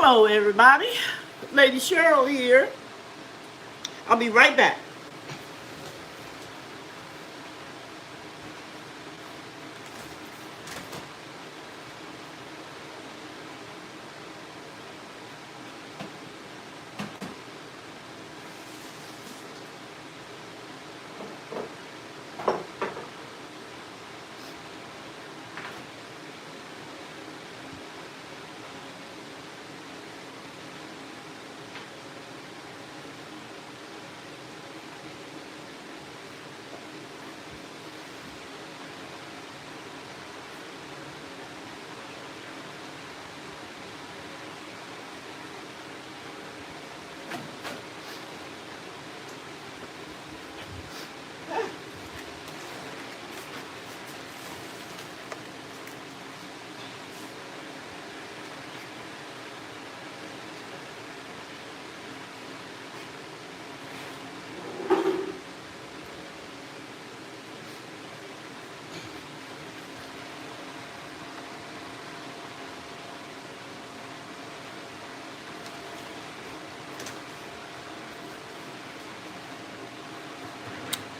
Hello, everybody. Lady Cheryl here. I'll be right back.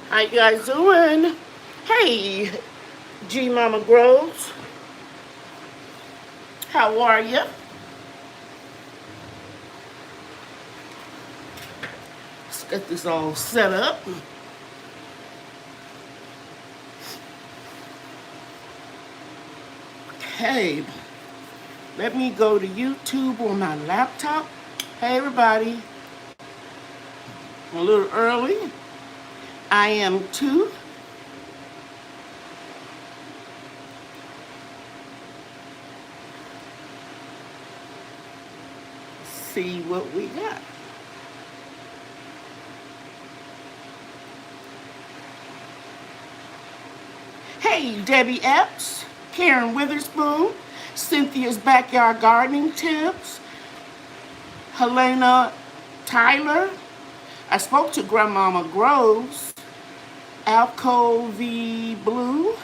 How you guys doing? Hey, G Mama Groves. How are you? Let's get this all set up. Okay, let me go to YouTube on my laptop. Hey, everybody. A little early. I am too. See what we got. Hey, Debbie Epps, Karen Witherspoon, Cynthia's Backyard Gardening Tips, Helena Tyler. I spoke to Grandmama Groves, Alcove Blue.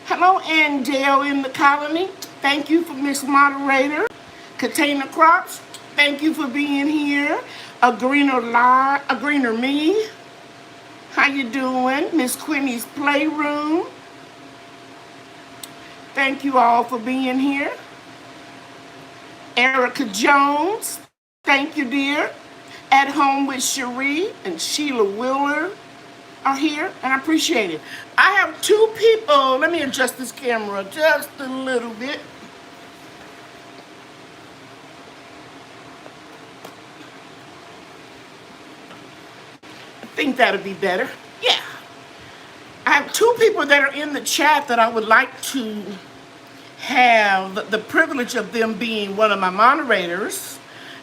Hello, Angel in the colony. Thank you for Miss Moderator. Container Crops, thank you for being here. A greener me. How you doing? Miss Quinny's Playroom. Thank you all for being here. Erica Jones, thank you, dear. At Home with Cherie and Sheila Wheeler are here, and I appreciate it. I have two people. Let me adjust this camera just a little bit. I think that'll be better. Yeah. I have two people that are in the chat that I would like to have the privilege of them being one of my moderators,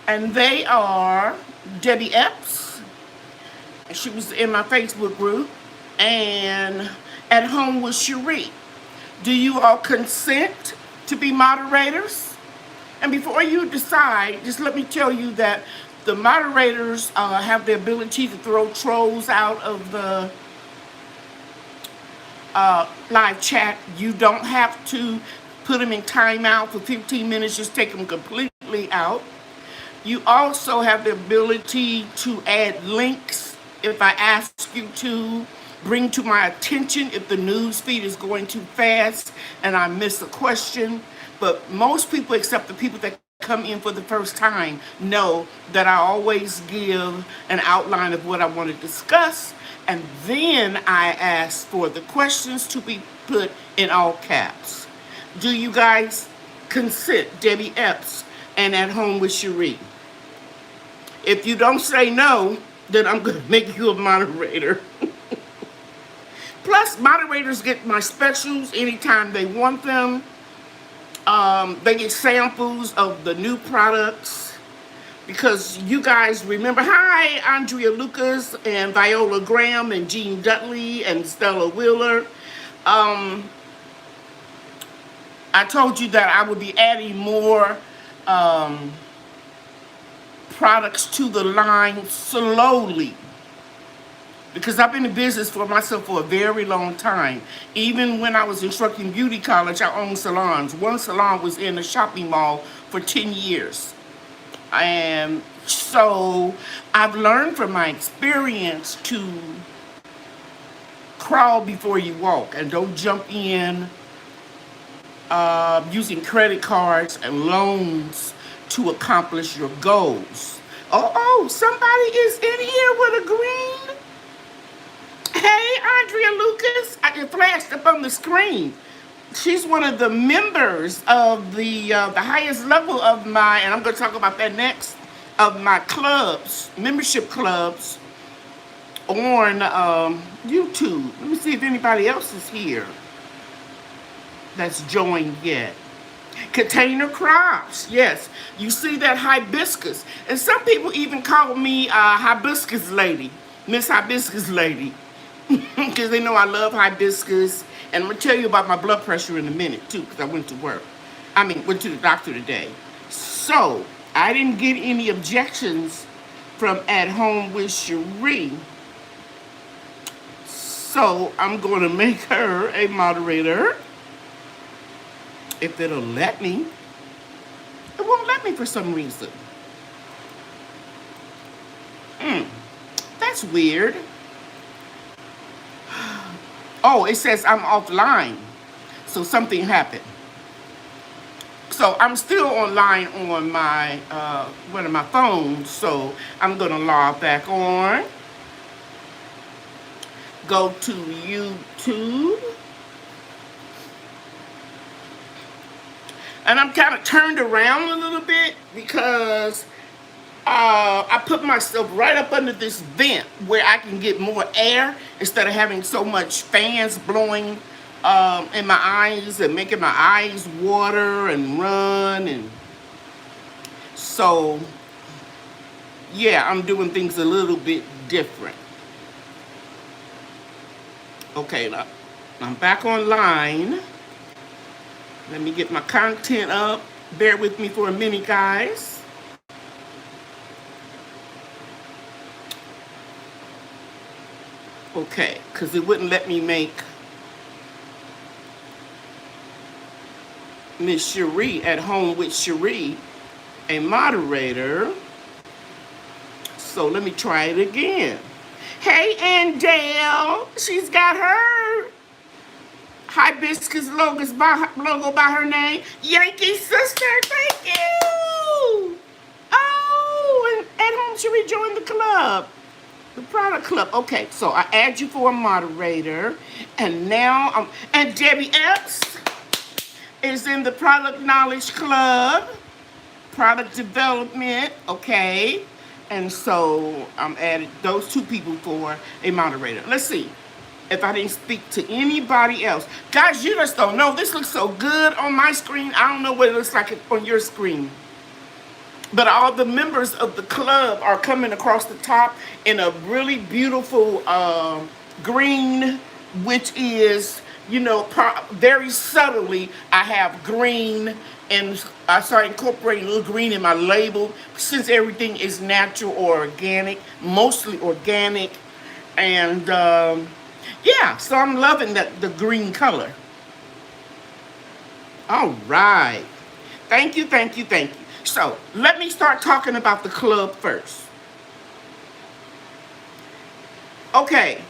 and they are Debbie Epps. She was in my Facebook group, and At Home with Cherie. Do you all consent to be moderators? And before you decide, just let me tell you that the moderators have the ability to throw trolls out of the live chat. You don't have to put them in timeout for 15 minutes, just take them completely out. You also have the ability to add links if I ask you to, bring to my attention if the news feed is going too fast and I miss a question. But most people, except the people that come in for the first time, know that I always give an outline of what I want to discuss, and then I ask for the questions to be put in all caps. Do you guys consent, Debbie Epps and At Home with Cherie? If you don't say no, then I'm going to make you a moderator. Plus, moderators get my specials anytime they want them. They get samples of the new products. Because you guys remember, hi, Andrea Lucas and Viola Graham and Jean Dudley and Stella Wheeler. I told you that I would be adding more products to the line slowly, because I've been in business for myself for a very long time. Even when I was instructing beauty college, I owned salons. One salon was in a shopping mall for 10 years. And so I've learned from my experience to crawl before you walk and don't jump in using credit cards and loans to accomplish your goals. Somebody is in here with a green. Hey, Andrea Lucas, it flashed up on the screen. She's one of the members of the highest level of my, and I'm going to talk about that next, of my clubs, membership clubs on YouTube. Let me see if anybody else is here that's joined yet. Container crops, yes. You see that hibiscus. And some people even call me hibiscus lady, Miss Hibiscus lady. Because they know I love hibiscus. And I'm going to tell you about my blood pressure in a minute, too, because I went to the doctor today. So, I didn't get any objections from At Home with Cherie. So, I'm going to make her a moderator. If it'll let me. It won't let me for some reason. That's weird. Oh, it says I'm offline. So something happened. So I'm still online on my one of my phones. So I'm gonna log back on. Go to YouTube. And I'm kind of turned around a little bit because I put myself right up under this vent where I can get more air instead of having so much fans blowing in my eyes and making my eyes water and run. And so, yeah, I'm doing things a little bit different. Okay, now I'm back online. Let me get my content up. Bear with me for a minute, guys. Okay, because it wouldn't let me make Miss Cherie At Home with Cherie a moderator. So let me try it again. Hey, Andale. She's got her hibiscus logo by her name. Yankee sister, thank you. Oh, and At Home Cherie joined the club. The product club. Okay, so I add you for a moderator. And now and Debbie Epps is in the product knowledge club. Product development. Okay. And so I'm adding those two people for a moderator. Let's see if I didn't speak to anybody else. Guys, you just don't know. This looks so good on my screen. I don't know what it looks like on your screen. But all the members of the club are coming across the top in a really beautiful green, which is, very subtly, I have green, and I started incorporating a little green in my label since everything is natural or organic, mostly organic. And yeah, so I'm loving the green color. All right. Thank you, thank you, thank you. So let me start talking about the club first. Okay,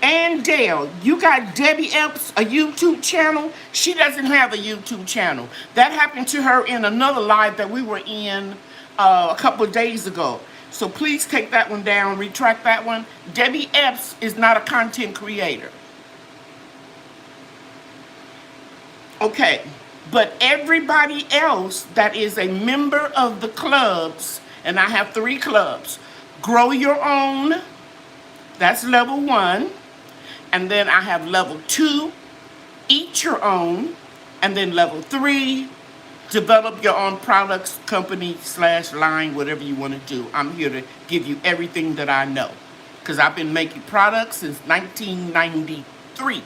and Dale, you got Debbie Epps, a YouTube channel. She doesn't have a YouTube channel. That happened to her in another live that we were in a couple of days ago. So please take that one down, retract that one. Debbie Epps is not a content creator. Okay. But everybody else that is a member of the clubs, and I have 3 clubs, Grow Your Own, that's level 1. And then I have level 2, Eat Your Own. And then level 3, Develop Your Own Products, Company / line, whatever you want to do. I'm here to give you everything that I know. Because I've been making products since 1993.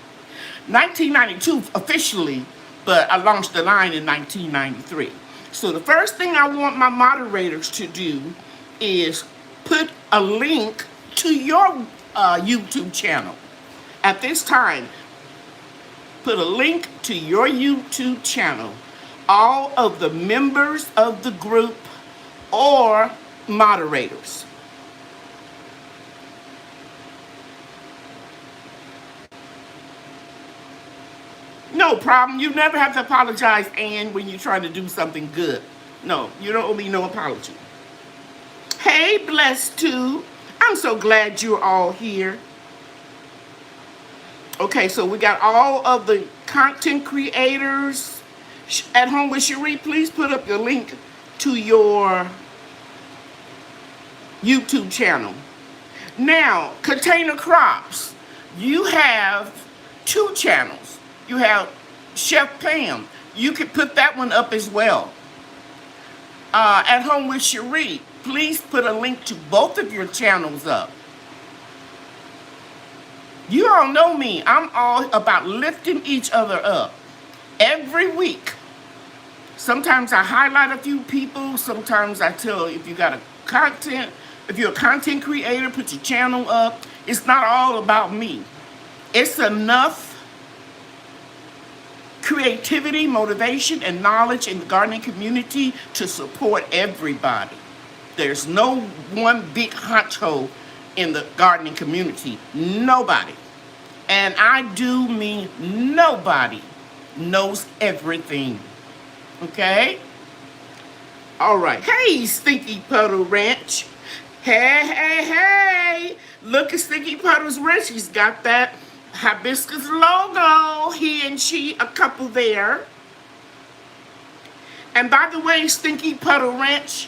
1992 officially. But I launched the line in 1993. So the first thing I want my moderators to do is put a link to your YouTube channel. At this time, put a link to your YouTube channel. All of the members of the group or moderators. No problem. You never have to apologize, Ann, when you're trying to do something good. No, you don't owe me no apology. Hey, Blessed too. I'm so glad you're all here. Okay, so we got all of the content creators at home with Cherie. Please put up your link to your YouTube channel. Now, Container Crops, you have two channels. You have Chef Pam. You can put that one up as well. At Home with Cherie, please put a link to both of your channels up. You all know me. I'm all about lifting each other up every week. Sometimes I highlight a few people. Sometimes I tell if you're a content creator, put your channel up. It's not all about me. It's enough creativity, motivation, and knowledge in the gardening community to support everybody. There's no one big honcho in the gardening community. Nobody. And I do mean nobody knows everything. Okay? All right. Hey, Stinky Puddle Ranch. Hey. Look at Stinky Puddle's Ranch. He's got that hibiscus logo. He and she, a couple there. And by the way, Stinky Puddle Ranch,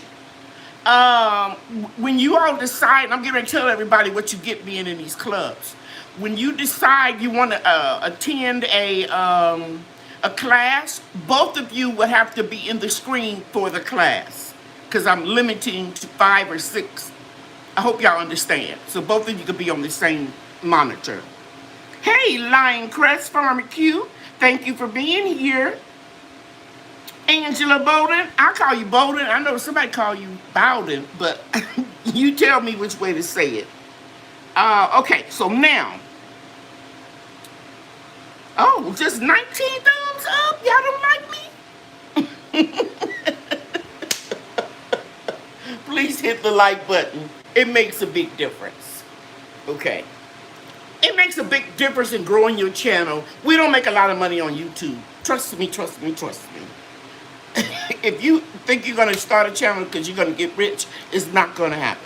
when you all decide, I'm going to tell everybody what you get being in these clubs. When you decide you want to attend a class, both of you would have to be in the screen for the class because I'm limiting to 5 or 6. I hope y'all understand. So both of you could be on the same monitor. Hey, Lion Crest Farmer Q, thank you for being here. Angela Bowden, I call you Bowden. I know somebody call you Bowden, but you tell me which way to say it. Okay, so now. Oh, just 19 thumbs up? Y'all don't like me? Please hit the like button. It makes a big difference. Okay. It makes a big difference in growing your channel. We don't make a lot of money on YouTube. Trust me. If you think you're going to start a channel because you're going to get rich, it's not going to happen.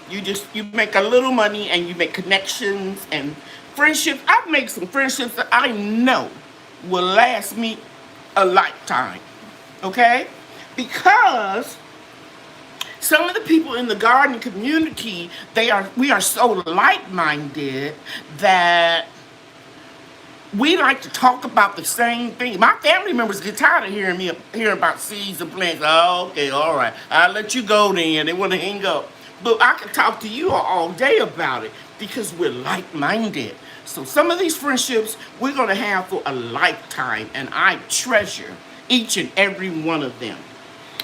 You make a little money and you make connections and friendships. I've made some friendships that I know will last me a lifetime. Okay? Because some of the people in the gardening community, we are so like-minded that we like to talk about the same thing. My family members get tired of hearing about seeds and plants. Oh, okay, all right. I'll let you go then. They want to hang up. But I can talk to you all day about it because we're like-minded. So some of these friendships we're going to have for a lifetime, and I treasure each and every one of them.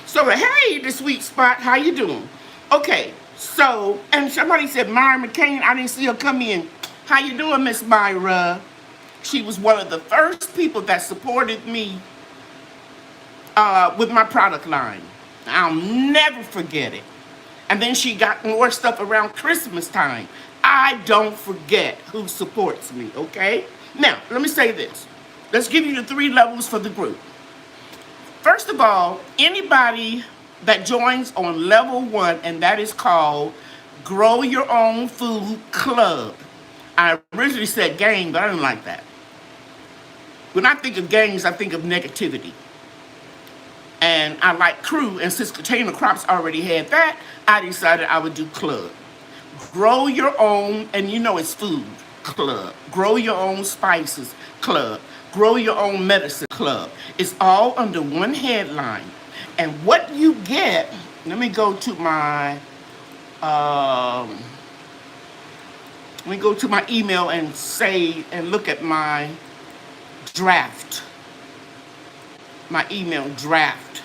So, hey, the sweet spot, how you doing? Okay, so, and somebody said Myra McCain. I didn't see her come in. How you doing, Miss Myra? She was one of the first people that supported me with my product line. I'll never forget it. And then she got more stuff around Christmas time. I don't forget who supports me, okay? Now, let me say this. Let's give you the 3 levels for the group. First of all, anybody that joins on level 1, and that is called Grow Your Own Food Club. I originally said gang, but I didn't like that. When I think of gangs, I think of negativity. And I like crew, and since Container Crops already had that, I decided I would do club. Grow your own, and you know it's food, club. Grow your own spices, club. Grow your own medicine, club. It's all under one headline. And what you get, let me go to my email and look at my draft. My email draft.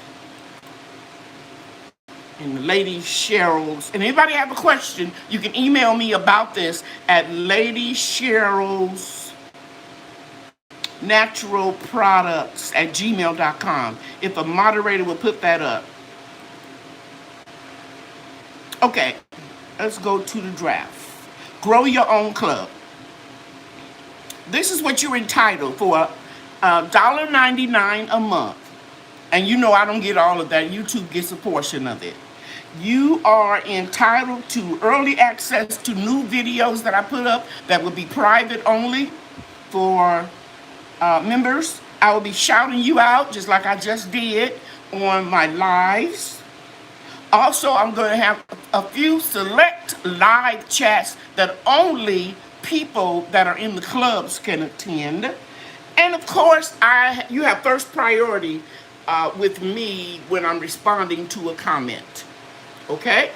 And Lady Cheryl's, and anybody have a question, you can email me about this at Lady Cheryl's Natural Products at gmail.com. If a moderator would put that up. Okay, let's go to the draft. Grow your own club. This is what you're entitled for $1.99 a month. And you know I don't get all of that. YouTube gets a portion of it. You are entitled to early access to new videos that I put up that will be private only for members. I will be shouting you out just like I just did on my lives. Also, I'm going to have a few select live chats that only people that are in the clubs can attend. And of course, you have first priority with me when I'm responding to a comment. Okay?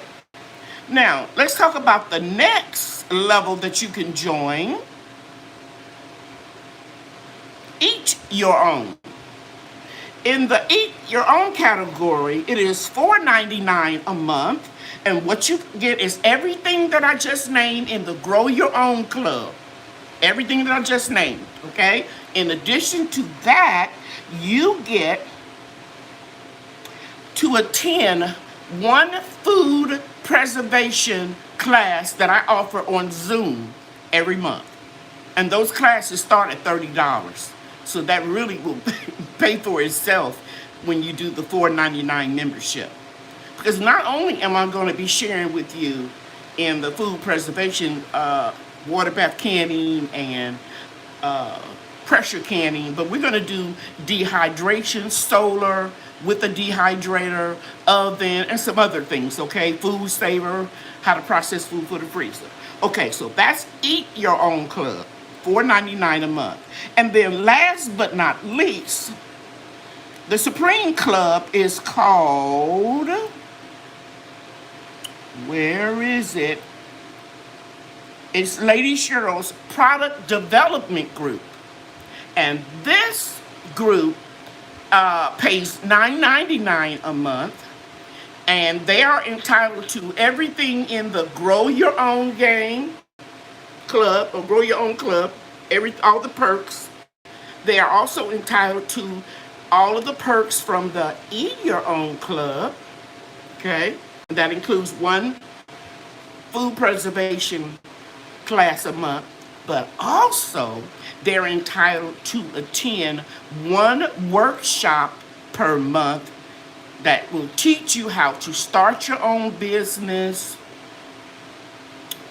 Now, let's talk about the next level that you can join. Eat your own. In the Eat Your Own category, it is $4.99 a month. And what you get is everything that I just named in the Grow Your Own Club. Everything that I just named, okay? In addition to that, you get to attend one food preservation class that I offer on Zoom every month. And those classes start at $30. So that really will pay for itself when you do the $4.99 membership. Because not only am I going to be sharing with you in the food preservation, water bath canning and pressure canning, but we're going to do dehydration, solar with a dehydrator, oven, and some other things, okay? Food saver, how to process food for the freezer. Okay, so that's Eat Your Own Club, $4.99 a month. And then last but not least, the Supreme Club is called, where is it? It's Lady Cheryl's Product Development Group. And this group pays $9.99 a month. And they are entitled to everything in the Grow Your Own Game Club, or Grow Your Own Club, all the perks. They are also entitled to all of the perks from the Eat Your Own Club, okay? That includes one food preservation class a month, but also they're entitled to attend one workshop per month that will teach you how to start your own business,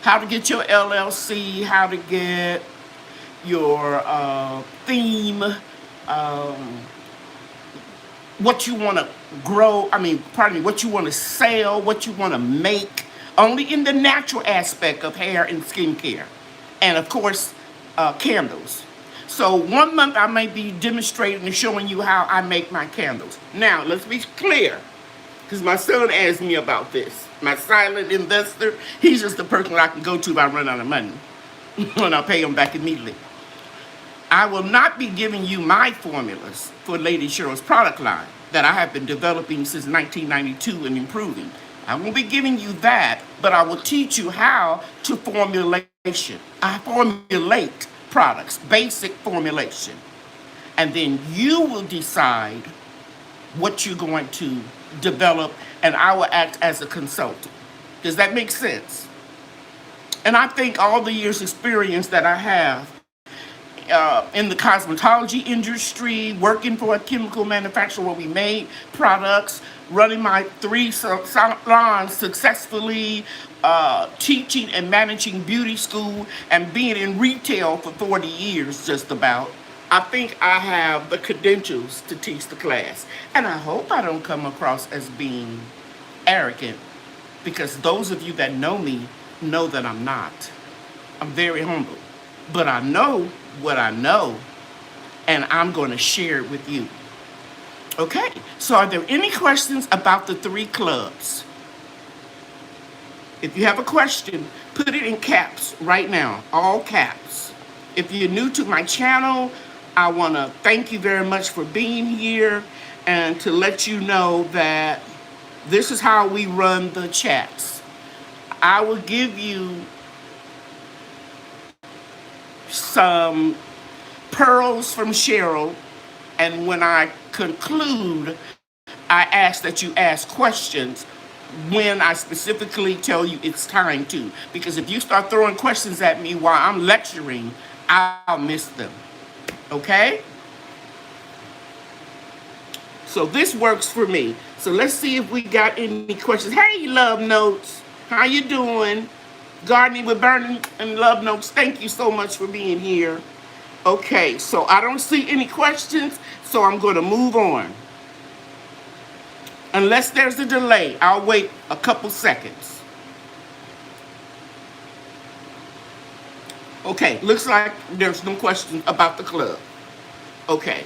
how to get your LLC, how to get your theme, what you want to grow, what you want to sell, what you want to make, only in the natural aspect of hair and skincare. And of course, candles. So 1 month I may be demonstrating and showing you how I make my candles. Now, let's be clear, because my son asked me about this. My silent investor, he's just the person I can go to if I run out of money. And I'll pay him back immediately. I will not be giving you my formulas for Lady Cheryl's product line that I have been developing since 1992 and improving. I won't be giving you that, but I will teach you how to formulation. I formulate products, basic formulation. And then you will decide what you're going to develop, and I will act as a consultant. Does that make sense? And I think all the years experience that I have in the cosmetology industry, working for a chemical manufacturer where we made products, running my 3 salons successfully, teaching and managing beauty school, and being in retail for 40 years just about. I think I have the credentials to teach the class. And I hope I don't come across as being arrogant, because those of you that know me know that I'm not. I'm very humble. But I know what I know, and I'm going to share it with you. Okay, so are there any questions about the 3 clubs? If you have a question, put it in caps right now, all caps. If you're new to my channel, I want to thank you very much for being here, and to let you know that this is how we run the chats. I will give you some pearls from Cheryl, and when I conclude, I ask that you ask questions when I specifically tell you it's time to. Because if you start throwing questions at me while I'm lecturing, I'll miss them. Okay? So this works for me. So let's see if we got any questions. Hey, Love Notes. How you doing? Gardening with Bernie and Love Notes. Thank you so much for being here. Okay, so I don't see any questions, so I'm going to move on. Unless there's a delay, I'll wait a couple seconds. Okay, looks like there's no questions about the club. Okay.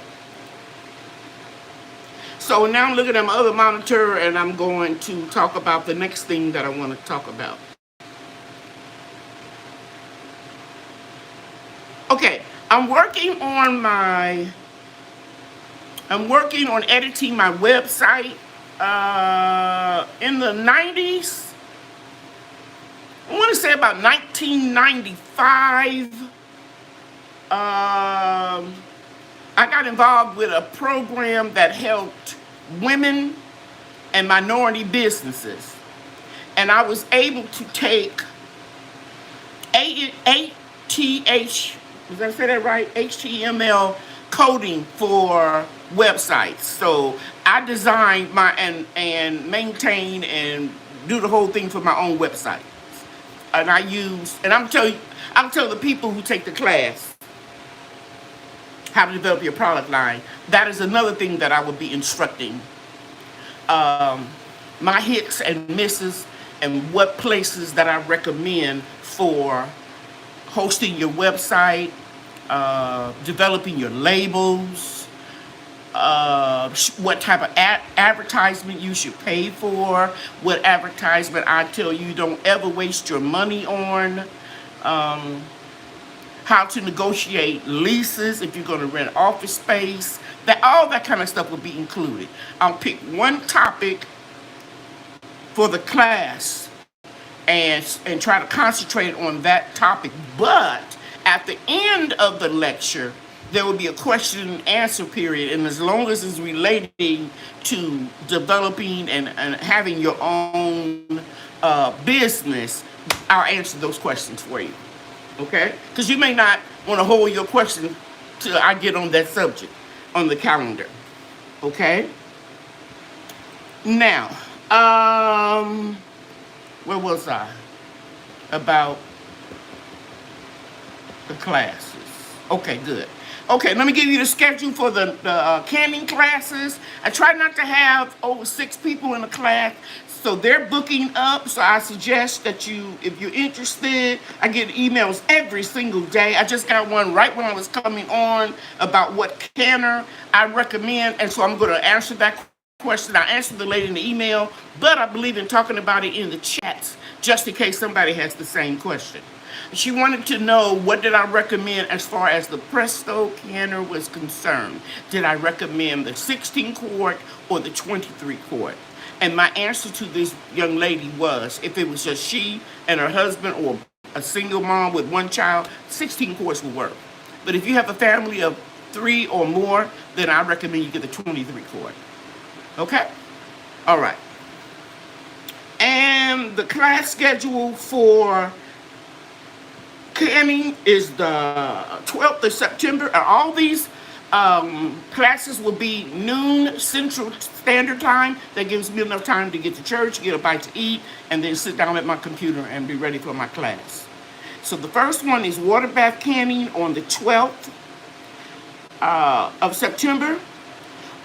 So now I'm looking at my other monitor and I'm going to talk about the next thing that I want to talk about. Okay, I'm working on editing my website. In the 90s, I want to say about 1995, I got involved with a program that helped women and minority businesses. And I was able to take ATH, did I say that right? HTML coding for websites. So I designed my and maintain and do the whole thing for my own website. And I'm telling the people who take the class how to develop your product line. That is another thing that I would be instructing. My hits and misses and what places that I recommend for hosting your website, developing your labels, what type of advertisement you should pay for, what advertisement I tell you don't ever waste your money on, how to negotiate leases if you're going to rent office space, all that kind of stuff will be included. I'll pick one topic for the class and try to concentrate on that topic. But at the end of the lecture, there will be a question and answer period. And as long as it's relating to developing and having your own business, I'll answer those questions for you. Okay? Because you may not want to hold your question till I get on that subject on the calendar. Okay? Now, where was I? About the classes. Okay, good. Okay, let me give you the schedule for the canning classes. I try not to have over 6 people in the class, so they're booking up. So I suggest that if you're interested, I get emails every single day. I just got one right when I was coming on about what canner I recommend, and so I'm going to answer that question. I answered the lady in the email, but I believe in talking about it in the chats, just in case somebody has the same question. She wanted to know what did I recommend as far as the Presto canner was concerned. Did I recommend the 16 quart or the 23 quart? And my answer to this young lady was, if it was just she and her husband or a single mom with one child, 16 quarts will work. But if you have a family of 3 or more, then I recommend you get the 23 quart. Okay? All right. And the class schedule for canning is the 12th of September. And all these classes will be noon Central Standard Time. That gives me enough time to get to church, get a bite to eat, and then sit down at my computer and be ready for my class. So the first one is water bath canning on the 12th of September.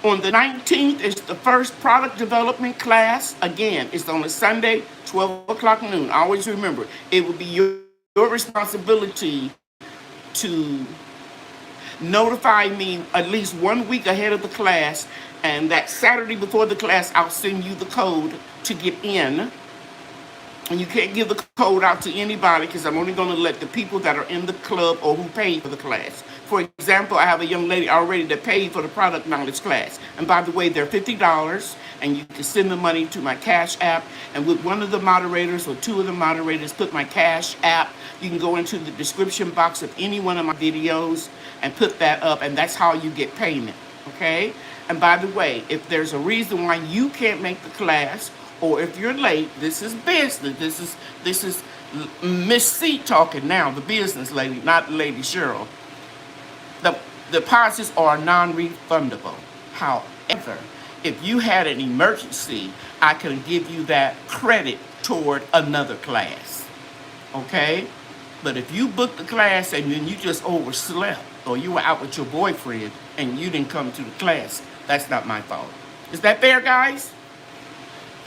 On the 19th is the first product development class. Again, it's on a Sunday, 12 o'clock noon. Always remember, it will be your responsibility to notify me at least 1 week ahead of the class, and that Saturday before the class, I'll send you the code to get in. And you can't give the code out to anybody because I'm only going to let the people that are in the club or who paid for the class. For example, I have a young lady already that paid for the product knowledge class. And by the way, they're $50, and you can send the money to my Cash App. And with one of the moderators or 2 of the moderators, put my Cash App. You can go into the description box of any one of my videos and put that up, and that's how you get payment, okay? And by the way, if there's a reason why you can't make the class, or if you're late, this is business. This is Miss C talking now, the business lady, not Lady Cheryl. The deposits are non-refundable. However, if you had an emergency, I can give you that credit toward another class. Okay? But if you booked the class and then you just overslept, or you were out with your boyfriend and you didn't come to the class, that's not my fault. Is that fair, guys?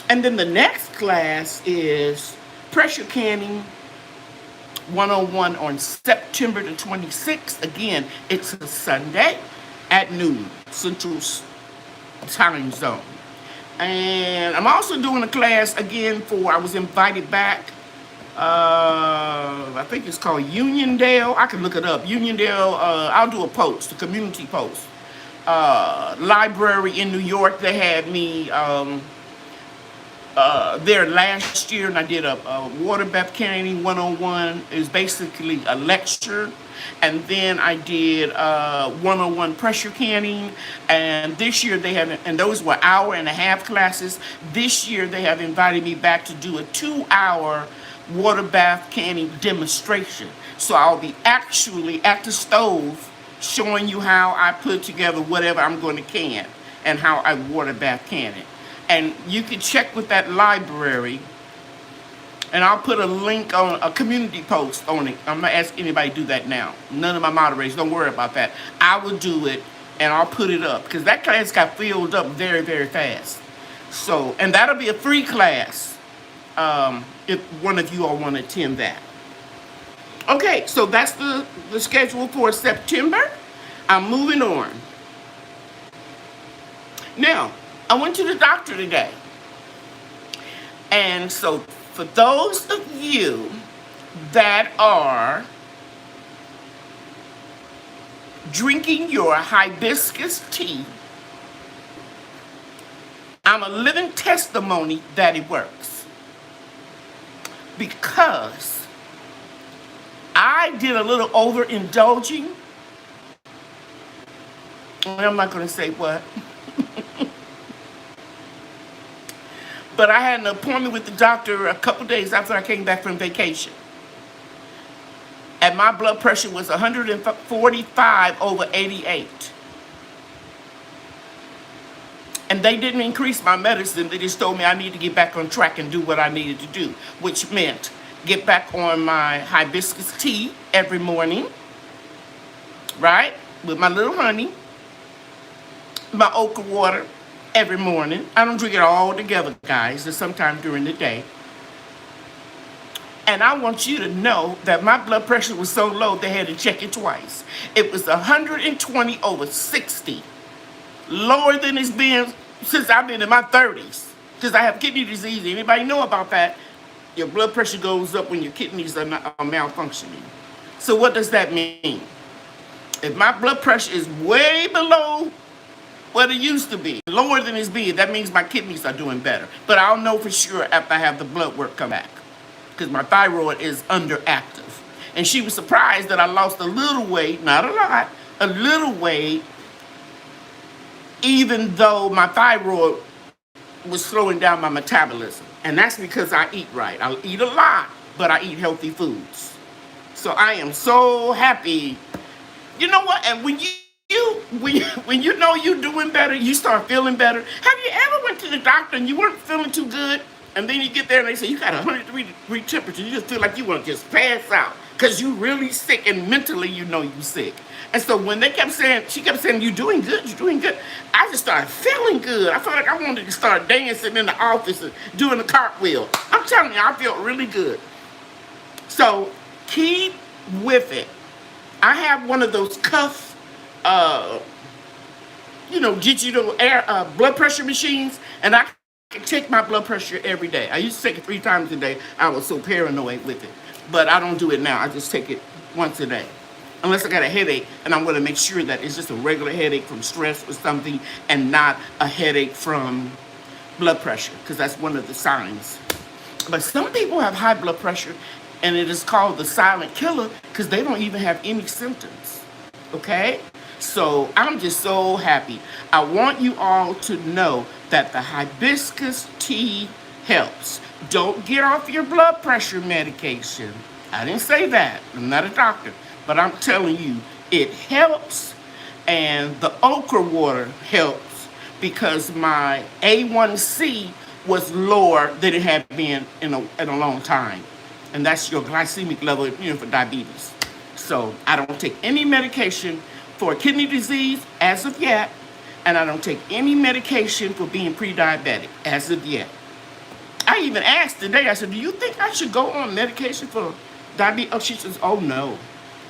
And then the next class is Pressure Canning 101 on September the 26th. Again, it's a Sunday at noon, Central Time Zone. And I'm also doing a class again I was invited back. I think it's called Uniondale. I can look it up. Uniondale, I'll do a post, a community post. Library in New York, they had me there last year, and I did a water bath canning 101. It was basically a lecture, and then I did 101 pressure canning. And this year they have, and those were hour-and-a-half classes. This year they have invited me back to do a 2-hour water bath canning demonstration. So I'll be actually at the stove showing you how I put together whatever I'm going to can and how I water bath can it. And you can check with that library, and I'll put a link on a community post on it. I'm not asking anybody to do that now. None of my moderators, don't worry about that. I will do it, and I'll put it up, because that class got filled up very, very fast. So, and that'll be a free class if one of you all want to attend that. Okay, so that's the schedule for September. I'm moving on. Now, I went to the doctor today. And so for those of you that are drinking your hibiscus tea, I'm a living testimony that it works. Because I did a little overindulging. I'm not going to say what. But I had an appointment with the doctor a couple days after I came back from vacation. And my blood pressure was 145 over 88. And they didn't increase my medicine. They just told me I need to get back on track and do what I needed to do, which meant get back on my hibiscus tea every morning, right, with my little honey, my okra water every morning. I don't drink it all together, guys. There's sometime during the day. And I want you to know that my blood pressure was so low they had to check it twice. It was 120 over 60. Lower than it's been since I've been in my 30s. Because I have kidney disease. Anybody know about that? Your blood pressure goes up when your kidneys are malfunctioning. So what does that mean? If my blood pressure is way below what it used to be, lower than it's been, that means my kidneys are doing better. But I'll know for sure after I have the blood work come back, because my thyroid is underactive. And she was surprised that I lost a little weight, not a lot, a little weight, even though my thyroid was slowing down my metabolism. And that's because I eat right. I eat a lot, but I eat healthy foods. So I am so happy. You know what? And when you know you're doing better, you start feeling better. Have you ever went to the doctor and you weren't feeling too good? And then you get there and they say, you got a 103-degree temperature. You just feel like you want to just pass out because you're really sick, and mentally you know you're sick. And so when she kept saying, you're doing good, you're doing good, I just started feeling good. I felt like I wanted to start dancing in the office and doing a cartwheel. I'm telling you, I felt really good. So keep with it. I have one of those cuff, digital blood pressure machines, and I can take my blood pressure every day. I used to take it 3 times a day. I was so paranoid with it. But I don't do it now. I just take it once a day. Unless I got a headache, and I'm going to make sure that it's just a regular headache from stress or something and not a headache from blood pressure, because that's one of the signs. But some people have high blood pressure, and it is called the silent killer because they don't even have any symptoms. Okay? So I'm just so happy. I want you all to know that the hibiscus tea helps. Don't get off your blood pressure medication. I didn't say that. I'm not a doctor. But I'm telling you, it helps. And the okra water helps because my A1C was lower than it had been in a long time. And that's your glycemic level, for diabetes. So I don't take any medication for kidney disease as of yet. And I don't take any medication for being pre-diabetic as of yet. I even asked today, I said, do you think I should go on medication for diabetes? Oh, she says, oh no.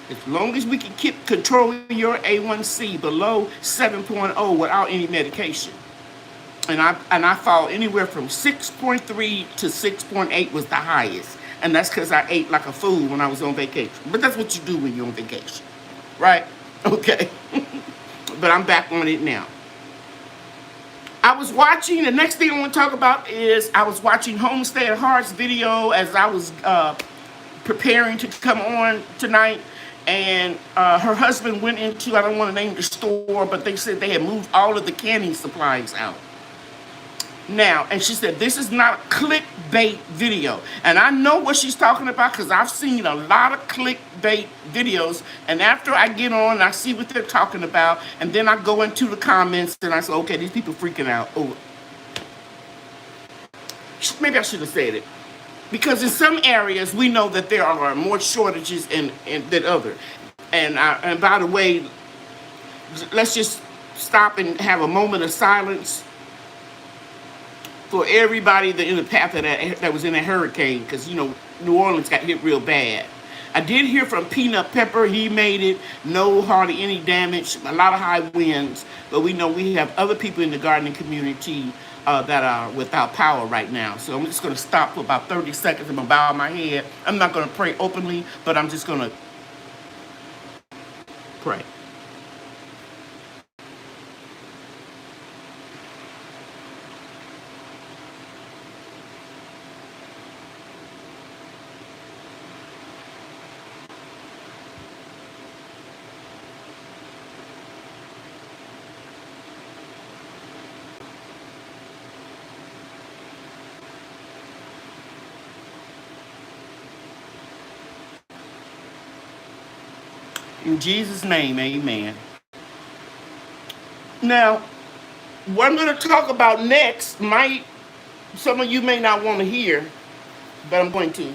As long as we can keep controlling your A1C below 7.0 without any medication. And I fall anywhere from 6.3 to 6.8 was the highest. And that's because I ate like a fool when I was on vacation. But that's what you do when you're on vacation. Right? Okay. But I'm back on it now. I was watching, the next thing I want to talk about is I was watching Homestead Heart's video as I was preparing to come on tonight. And her husband went into, I don't want to name the store, but they said they had moved all of the canning supplies out. Now, and she said, this is not a clickbait video. And I know what she's talking about because I've seen a lot of clickbait videos. And after I get on, I see what they're talking about. And then I go into the comments and I say, okay, these people freaking out. Oh, maybe I should have said it. Because in some areas, we know that there are more shortages than others. And by the way, let's just stop and have a moment of silence for everybody that in the path of that was in a hurricane, because New Orleans got hit real bad. I did hear from Peanut Pepper. He made it. No hardly any damage. A lot of high winds. But we know we have other people in the gardening community that are without power right now. So I'm just going to stop for about 30 seconds. I'm going to bow my head. I'm not going to pray openly, but I'm just going to pray. In Jesus' name, amen. Now, what I'm going to talk about next some of you may not want to hear, but I'm going to.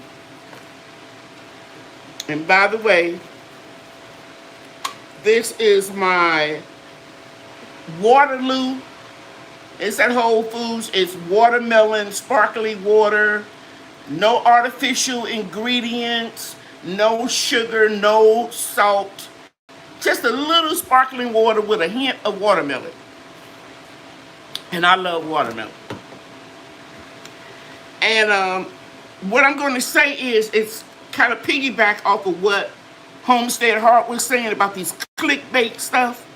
And by the way, this is my Waterloo. It's at Whole Foods. It's watermelon, sparkly water, no artificial ingredients, no sugar, no salt, just a little sparkling water with a hint of watermelon. And I love watermelon. And what I'm going to say is it's kind of piggyback off of what Homestead Heart was saying about these clickbait stuff.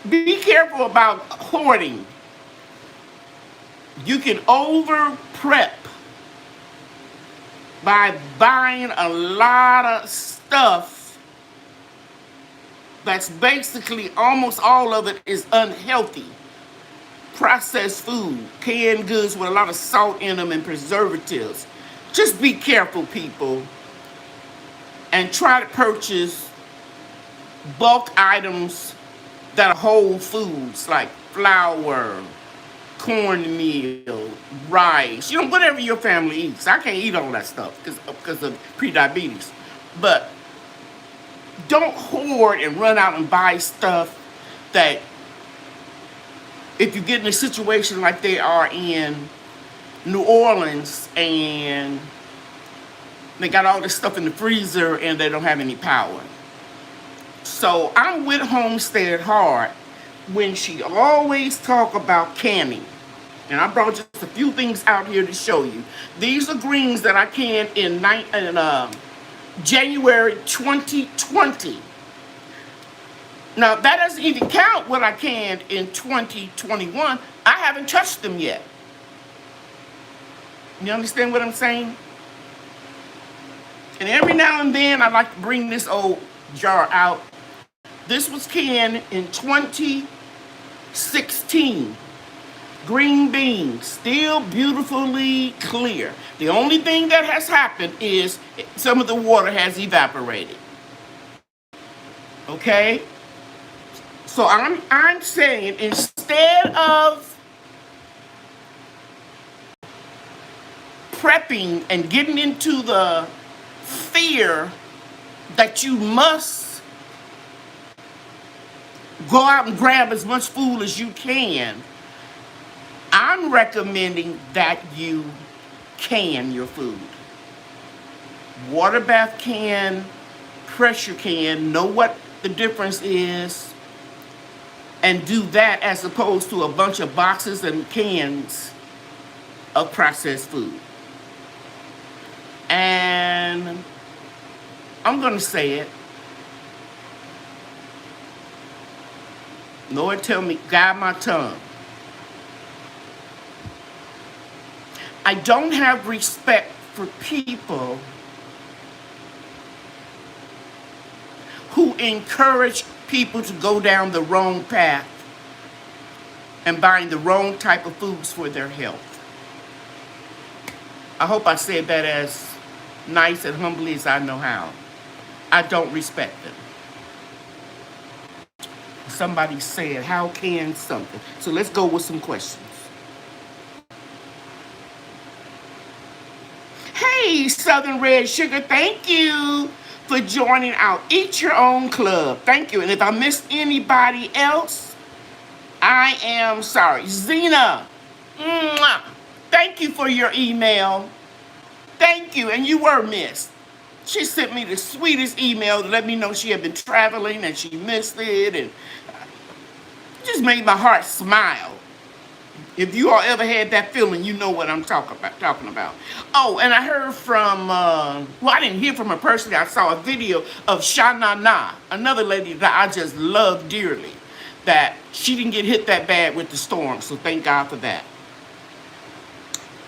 Be careful about hoarding. You can over prep by buying a lot of stuff that's basically almost all of it is unhealthy. Processed food, canned goods with a lot of salt in them and preservatives. Just be careful, people, and try to purchase bulk items that are whole foods like flour, cornmeal, rice, whatever your family eats. I can't eat all that stuff because of pre-diabetes. But don't hoard and run out and buy stuff that if you get in a situation like they are in New Orleans and they got all this stuff in the freezer and they don't have any power. So I'm with Homestead Heart when she always talk about canning. And I brought just a few things out here to show you. These are greens that I canned in January 2020. Now, that doesn't even count what I canned in 2021. I haven't touched them yet. You understand what I'm saying? And every now and then, I like to bring this old jar out. This was canned in 2016. Green beans, still beautifully clear. The only thing that has happened is some of the water has evaporated. Okay? So I'm saying instead of prepping and getting into the fear that you must go out and grab as much food as you can, I'm recommending that you can your food. Water bath can, pressure can, know what the difference is, and do that as opposed to a bunch of boxes and cans of processed food. And I'm going to say it. Lord, tell me, guide my tongue. I don't have respect for people who encourage people to go down the wrong path and buying the wrong type of foods for their health. I hope I said that as nice and humbly as I know how. I don't respect them. Somebody said, how can something? So let's go with some questions. Hey, Southern Red Sugar, thank you for joining our Eat Your Own Club. Thank you. And if I missed anybody else, I am sorry. Zena, mwah, thank you for your email. Thank you. And you were missed. She sent me the sweetest email to let me know she had been traveling and she missed it. And it just made my heart smile. If you all ever had that feeling, you know what I'm talking about. Oh, and I heard from, well, I didn't hear from her personally. I saw a video of Shana Na, another lady that I just love dearly, that she didn't get hit that bad with the storm, so thank God for that.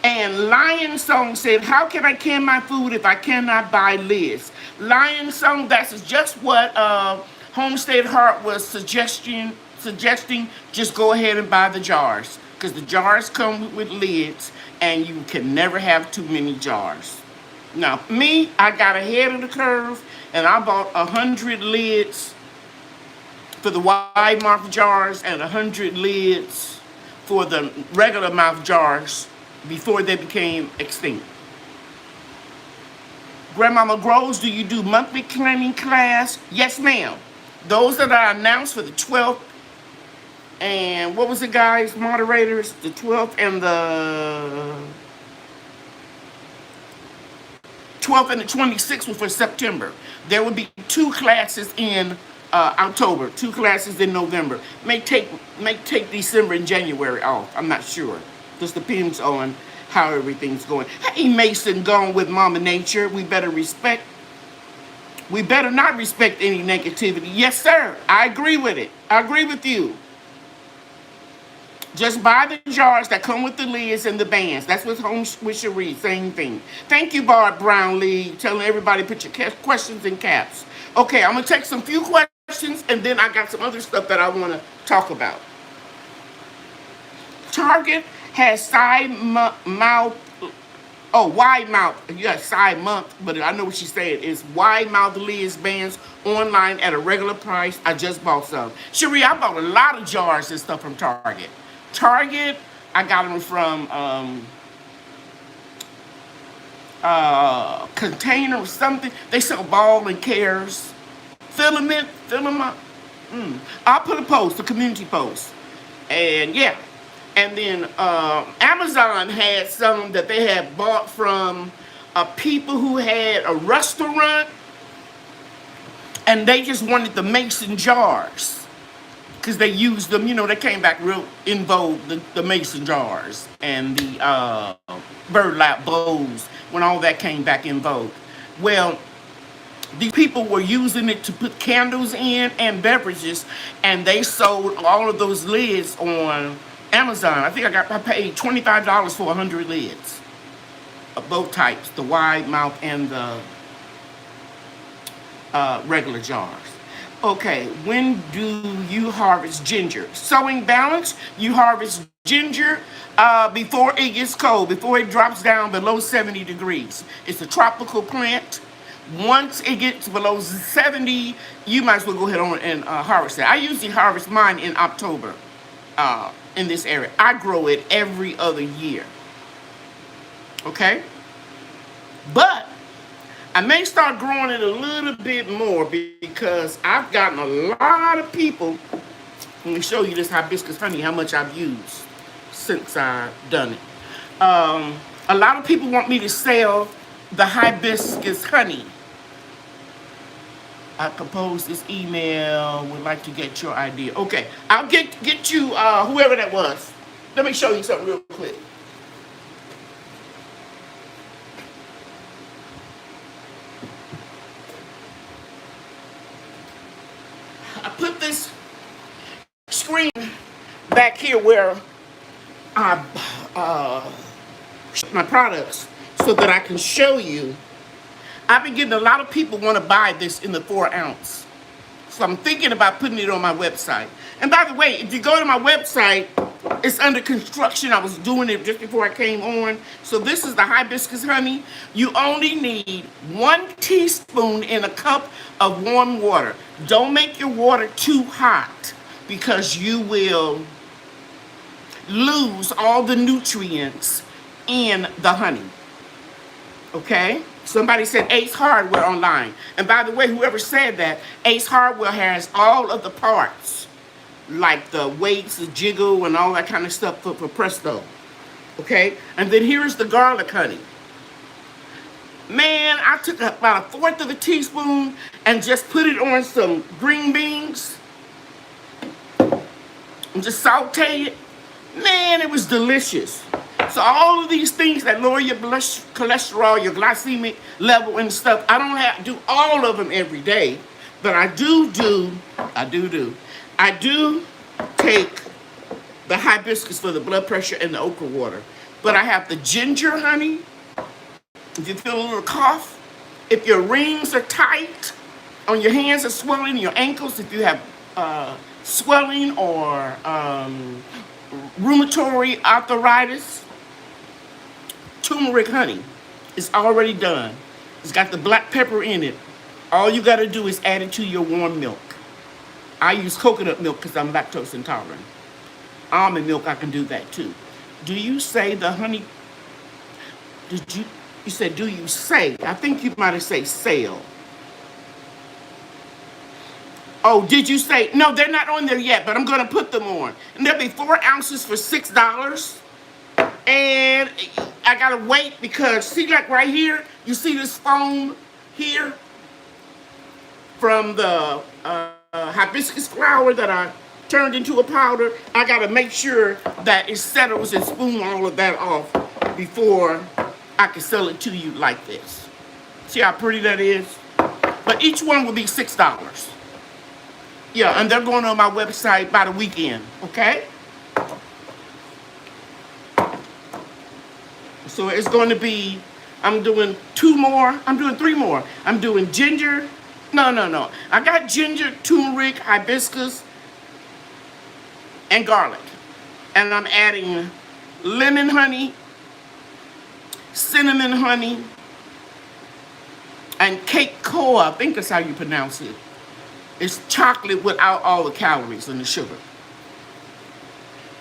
And Lion Song said, how can I can my food if I cannot buy lids? Lion Song, that's just what Homestead Heart was suggesting, just go ahead and buy the jars. Because the jars come with lids, and you can never have too many jars. Now, me, I got ahead of the curve, and I bought 100 lids for the wide mouth jars and 100 lids for the regular mouth jars before they became extinct. Grandmama Groves, do you do monthly cleaning class? Yes, ma'am. Those that are announced for the 12th, and what was it, guys, moderators? The 12th and the 26th were for September. There will be 2 classes in October, 2 classes in November. May take December and January off. I'm not sure. This depends on how everything's going. Hey, Mason, gone with Mama Nature. We better not respect any negativity. Yes, sir. I agree with it. I agree with you. Just buy the jars that come with the lids and the bands. That's what Home with Cherie, same thing. Thank you, Bart Brownlee, telling everybody put your questions in caps. Okay, I'm going to take some few questions, and then I got some other stuff that I want to talk about. Target has wide mouth. You got side mouth, but I know what she's saying. It's wide mouth lids bands online at a regular price. I just bought some. Cherie, I bought a lot of jars and stuff from Target. I got them from Container or something. They sell ball and cares. Filament. I'll put a community post. And yeah. And then Amazon had some that they had bought from people who had a restaurant. And they just wanted the mason jars. Because they used them, they came back real in vogue, the mason jars and the burlap bowls, when all that came back in vogue. Well, these people were using it to put candles in and beverages, and they sold all of those lids on Amazon. I think I paid $25 for 100 lids of both types, the wide mouth and the regular jars. Okay, when do you harvest ginger? Sowing balance, you harvest ginger before it gets cold, before it drops down below 70 degrees. It's a tropical plant. Once it gets below 70, you might as well go ahead on and harvest it. I usually harvest mine in October in this area. I grow it every other year. Okay? But I may start growing it a little bit more because I've gotten a lot of people. Let me show you this hibiscus honey, how much I've used since I've done it. A lot of people want me to sell the hibiscus honey. I composed this email, would like to get your idea. Okay, I'll get you, whoever that was. Let me show you something real quick. I put this screen back here where I my products so that I can show you. I've been getting a lot of people want to buy this in the 4 ounce. So I'm thinking about putting it on my website. And by the way, if you go to my website, it's under construction. I was doing it just before I came on. So this is the hibiscus honey. You only need 1 teaspoon in a cup of warm water. Don't make your water too hot because you will lose all the nutrients in the honey. Okay? Somebody said Ace Hardware online. And by the way, whoever said that, Ace Hardware has all of the parts, like the weights, the jiggle, and all that kind of stuff for Presto. Okay? And then here's the garlic honey. Man, I took about 1/4 of a teaspoon and just put it on some green beans and just saute it. Man, it was delicious. So all of these things that lower your blood cholesterol, your glycemic level and stuff, I don't have to do all of them every day, but I do take the hibiscus for the blood pressure and the okra water. But I have the ginger honey. If you feel a little cough, if your rings are tight, on your hands are swelling, your ankles, if you have swelling or rheumatoid arthritis, turmeric honey is already done. It's got the black pepper in it. All you got to do is add it to your warm milk. I use coconut milk because I'm lactose intolerant. Almond milk, I can do that too. Do you say the honey? You said, do you say? I think you might have said sale. Oh, did you say? No, they're not on there yet, but I'm going to put them on. And there'll be 4 ounces for $6. And I got to wait because, see, like right here, you see this foam here from the hibiscus flower that I turned into a powder. I got to make sure that it settles and spoon all of that off before I can sell it to you like this. See how pretty that is? But each one will be $6. Yeah, and they're going on my website by the weekend, okay? So it's going to be, I'm doing 2 more. I'm doing 3 more. I'm doing ginger. No. I got ginger, turmeric, hibiscus, and garlic. And I'm adding lemon honey, cinnamon honey, and cake coa. I think that's how you pronounce it. It's chocolate without all the calories and the sugar.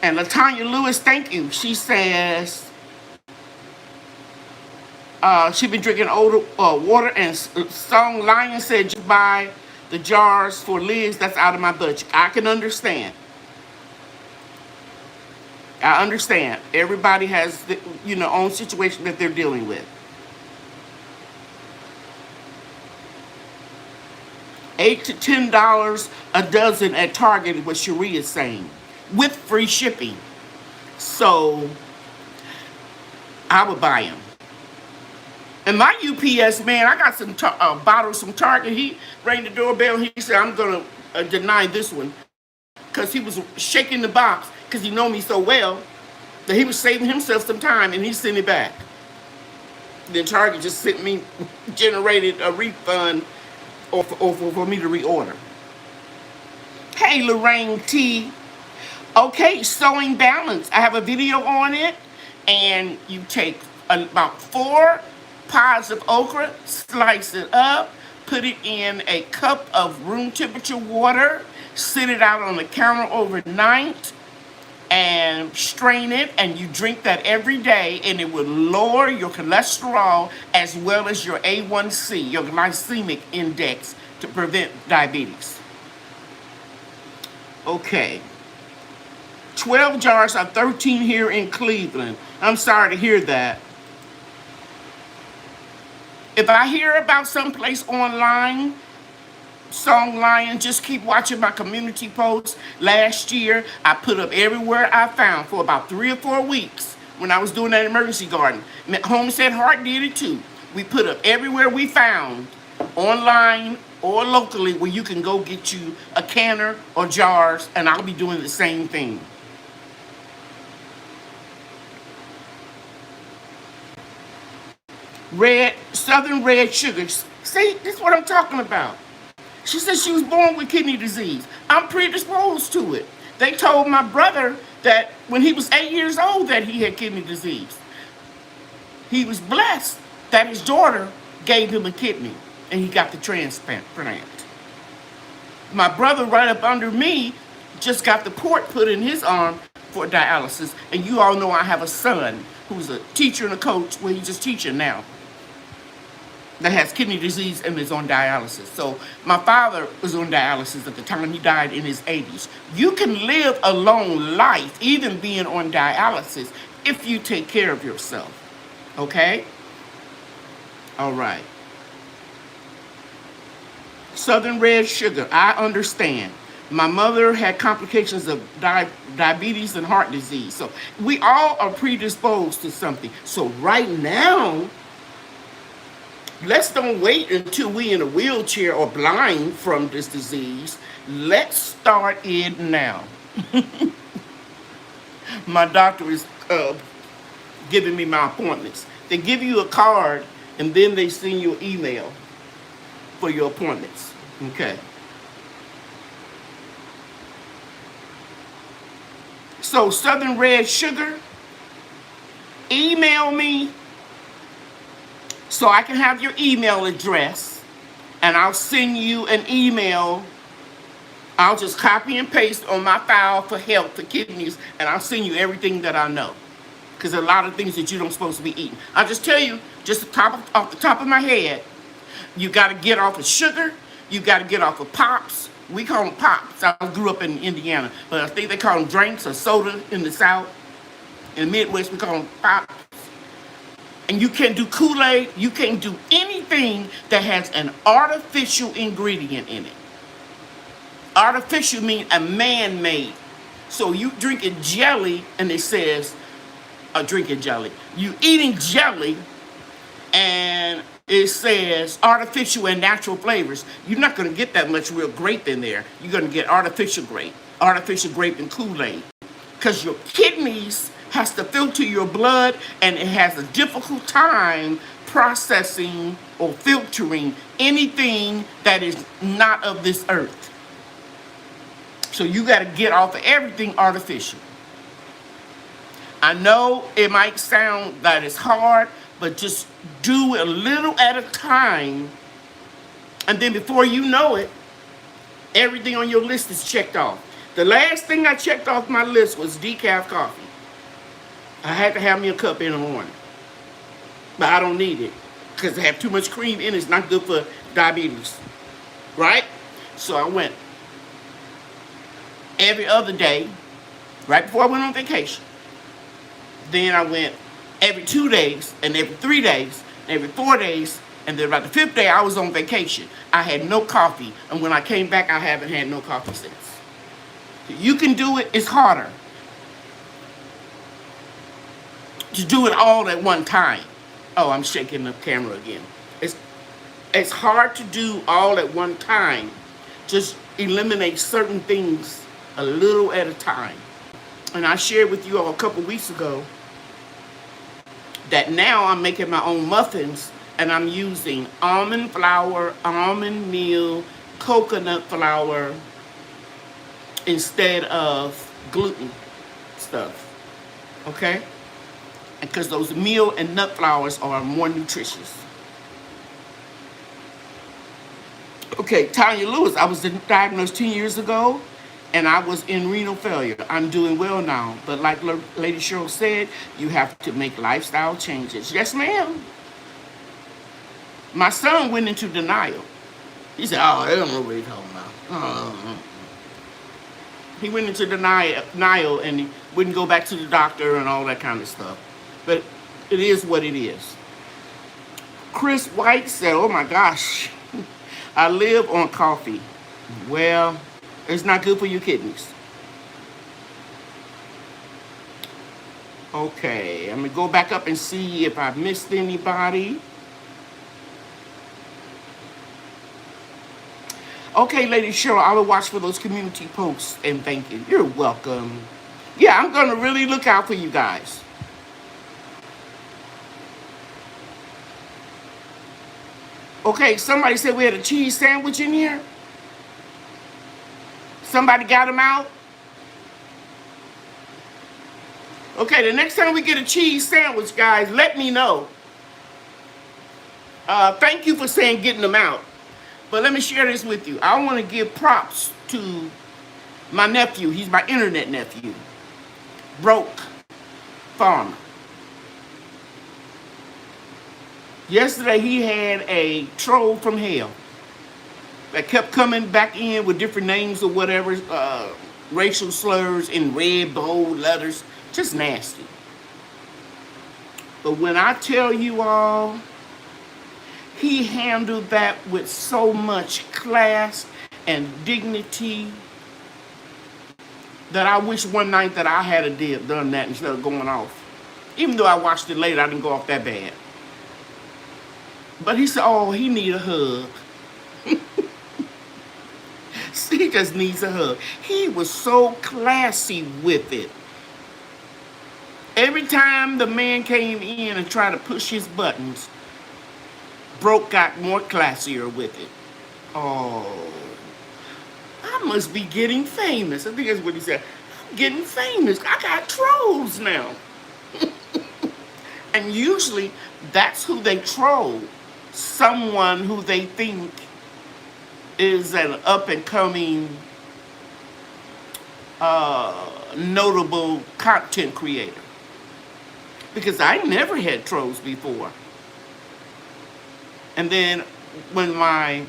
And LaTanya Lewis, thank you. She says she's been drinking water, and Song Lion said you buy the jars for Liz. That's out of my budget. I can understand. I understand. Everybody has the, own situation that they're dealing with. $8 to $10 a dozen at Target is what Cherie is saying, with free shipping. So I would buy them. And my UPS man, I got some bottles from Target. He rang the doorbell. He said, I'm going to deny this one. Because he was shaking the box because he know me so well that he was saving himself some time and he sent it back. Then Target just sent me, generated a refund or for me to reorder. Hey, Lorraine T. Okay, sewing balance. I have a video on it. And you take about 4 pods of okra, slice it up, put it in a cup of room temperature water, sit it out on the counter overnight, and strain it, and you drink that every day, and it will lower your cholesterol as well as your A1C, your glycemic index, to prevent diabetes. Okay. 12 jars of 13 here in Cleveland. I'm sorry to hear that. If I hear about someplace online, Song Lion, just keep watching my community posts. Last year, I put up everywhere I found for about 3 or 4 weeks when I was doing that emergency garden. Homestead Heart did it too. We put up everywhere we found, online or locally, where you can go get you a canner or jars, and I'll be doing the same thing. Southern red sugars. See, this is what I'm talking about. She said she was born with kidney disease. I'm predisposed to it. They told my brother that when he was 8 years old that he had kidney disease. He was blessed that his daughter gave him a kidney and he got the transplant. My brother right up under me just got the port put in his arm for dialysis. And you all know I have a son who's a teacher and a coach. Well, he's just teaching now, that has kidney disease and is on dialysis. So my father was on dialysis at the time. He died in his 80s. You can live a long life, even being on dialysis, if you take care of yourself. Okay? All right. Southern red sugar, I understand. My mother had complications of diabetes and heart disease. So we all are predisposed to something. So right now, let's don't wait until we in a wheelchair or blind from this disease. Let's start it now. My doctor is giving me my appointments. They give you a card and then they send you an email for your appointments. Okay. So Southern red sugar, email me so I can have your email address, and I'll send you an email. I'll just copy and paste on my file for health, for kidneys, and I'll send you everything that I know. Because there are a lot of things that you don't supposed to be eating. I'll just tell you, just off the top of my head, you got to get off of sugar. You got to get off of pops. We call them pops. I grew up in Indiana, but I think they call them drinks or soda in the South. In the Midwest, we call them pops. And you can't do Kool-Aid. You can't do anything that has an artificial ingredient in it. Artificial means a man-made. So you drinking jelly, and it says, drinking jelly. You eating jelly, and it says artificial and natural flavors. You're not going to get that much real grape in there. You're going to get artificial grape and Kool-Aid. Because your kidneys has to filter your blood, and it has a difficult time processing or filtering anything that is not of this earth. So you got to get off of everything artificial. I know it might sound that it's hard, but just do a little at a time, and then before you know it, everything on your list is checked off. The last thing I checked off my list was decaf coffee. I had to have me a cup in the morning, but I don't need it because they have too much cream in it. It's not good for diabetes, right? So I went every other day, right before I went on vacation. Then I went every 2 days, and every 3 days, and every 4 days, and then about the 5th day I was on vacation. I had no coffee, and when I came back, I haven't had no coffee since. You can do it. It's harder to do it all at one time. Oh, I'm shaking the camera again. It's hard to do all at one time. Just eliminate certain things a little at a time. And I shared with you all a couple weeks ago that now I'm making my own muffins, and I'm using almond flour, almond meal, coconut flour, instead of gluten stuff. Okay? Because those meal and nut flours are more nutritious. Okay, Tanya Lewis, I was diagnosed 10 years ago and I was in renal failure. I'm doing well now. But like Lady Cheryl said, you have to make lifestyle changes. Yes, ma'am. My son went into denial. He said, oh, I don't know what you're talking about. He went into denial and he wouldn't go back to the doctor and all that kind of stuff. But it is what it is. Chris White said, oh my gosh, I live on coffee. Well, it's not good for your kidneys. Okay, I'm going to go back up and see if I missed anybody. Okay, Lady Cheryl, I will watch for those community posts and thank you. You're welcome. Yeah, I'm going to really look out for you guys. Okay, somebody said we had a cheese sandwich in here. Somebody got them out. Okay, the next time we get a cheese sandwich, guys, let me know. Thank you for saying getting them out. But let me share this with you. I want to give props to my nephew. He's my internet nephew. Broke farmer. Yesterday he had a troll from hell that kept coming back in with different names or whatever, racial slurs in red, bold letters. Just nasty. But when I tell you all, he handled that with so much class and dignity that I wish one night that I had done that instead of going off. Even though I watched it later, I didn't go off that bad. But he said, oh, he need a hug. He just needs a hug. He was so classy with it. Every time the man came in and tried to push his buttons, Broke got more classier with it. Oh, I must be getting famous. I think that's what he said. I'm getting famous. I got trolls now. And usually that's who they troll. Someone who they think is an up-and-coming, notable content creator. Because I never had trolls before. And then when my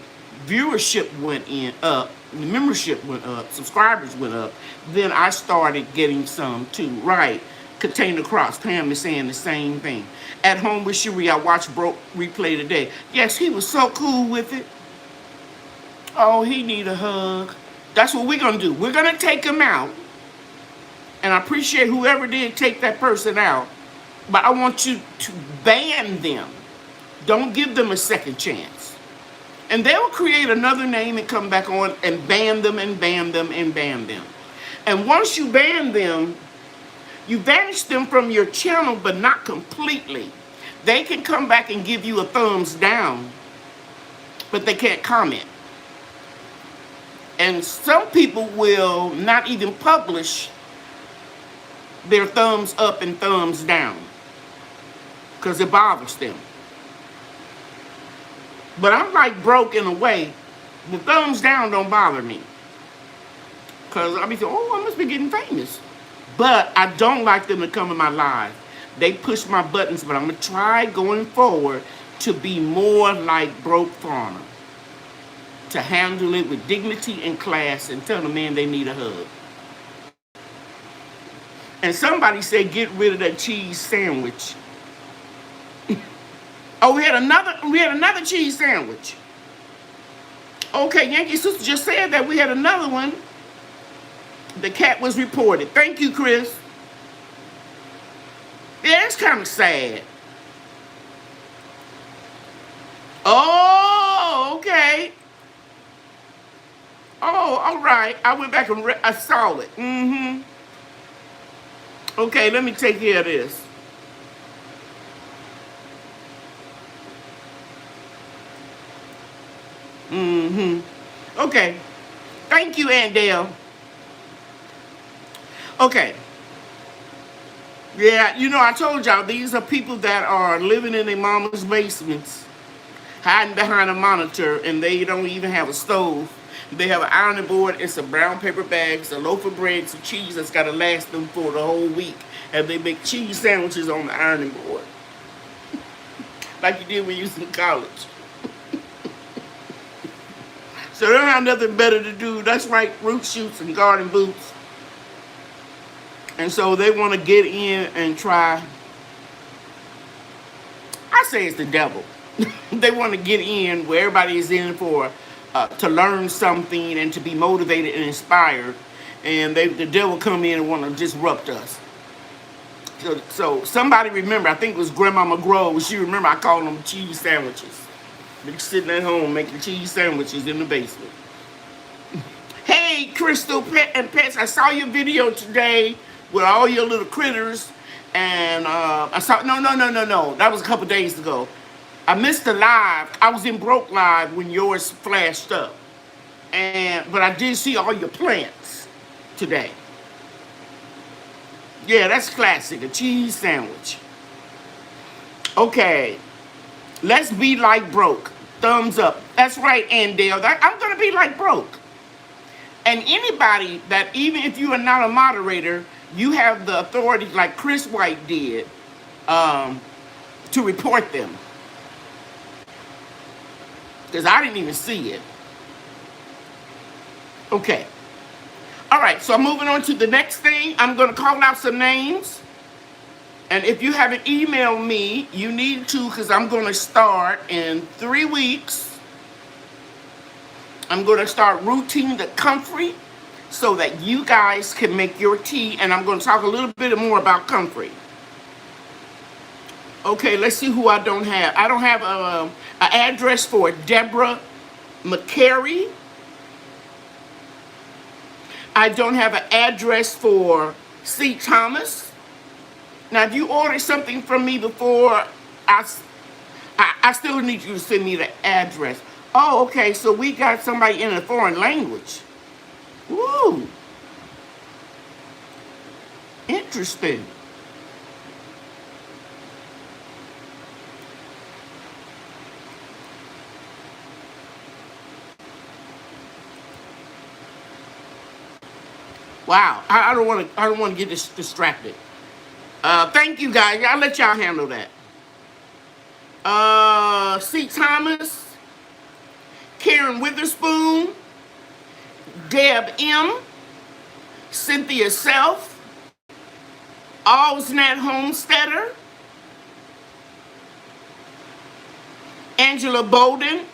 viewership went up, membership went up, subscribers went up, then I started getting some too. Right. Container Cross, Pam is saying the same thing. At Home with Cherie, I watched Broke replay today. Yes, he was so cool with it. Oh, he need a hug. That's what we're going to do. We're going to take him out. And I appreciate whoever did take that person out. But I want you to ban them. Don't give them a second chance. And they'll create another name and come back on and ban them and ban them and ban them. And once you ban them, you banish them from your channel, but not completely. They can come back and give you a thumbs down, but they can't comment. And some people will not even publish their thumbs up and thumbs down because it bothers them. But I'm like Broke in a way. The thumbs down don't bother me. Because I'll be saying, oh, I must be getting famous. But I don't like them to come in my live. They push my buttons, but I'm going to try going forward to be more like Broke Farmer. To handle it with dignity and class and tell the man they need a hug. And somebody said, get rid of that cheese sandwich. Oh, we had another cheese sandwich. Okay, Yankee Sister just said that we had another one. The cat was reported. Thank you, Chris. Yeah, it's kind of sad. Oh, okay. Oh, all right. I went back and I saw it. Mm-hmm. Okay, let me take care of this. Mm-hmm. Okay. Thank you, Aunt Dale. Okay. Yeah, you know, I told y'all these are people that are living in their mama's basements, hiding behind a monitor, and they don't even have a stove. They have an ironing board, it's a brown paper bag, it's a loaf of bread, some cheese that's got to last them for the whole week. And they make cheese sandwiches on the ironing board, like you did when you was in college. So they don't have nothing better to do. That's right, root shoots and garden boots. And so they want to get in and try. I say it's the devil. They want to get in where everybody is in for to learn something and to be motivated and inspired. And the devil come in and want to disrupt us. So somebody remember, I think it was Grandma McGrove. She remember I called them cheese sandwiches. They're sitting at home making cheese sandwiches in the basement. Hey, Crystal Pet and Pets, I saw your video today with all your little critters, and I saw no. That was a couple days ago. I missed the live. I was in Broke Live when yours flashed up, but I did see all your plants today. Yeah, that's classic, a cheese sandwich. Okay, let's be like Broke. Thumbs up. That's right, Andale. I'm gonna be like Broke. And anybody that, even if you are not a moderator, you have the authority, like Chris White did, to report them. Because I didn't even see it. Okay. All right, so I'm moving on to the next thing. I'm going to call out some names. And if you haven't emailed me, you need to, because I'm going to start in 3 weeks. I'm going to start rooting the comfrey so that you guys can make your tea. And I'm going to talk a little bit more about comfrey. Okay, let's see who I don't have. I don't have an address for Deborah McCary. I don't have an address for C. Thomas. Now, if you ordered something from me before, I still need you to send me the address. Oh, okay, so we got somebody in a foreign language. Woo. Interesting. Wow, I don't want to get distracted. Thank you guys. I'll let y'all handle that. C. Thomas, Karen Witherspoon, Deb M, Cynthia Self, Allsnat Homesteader, Angela Bolden.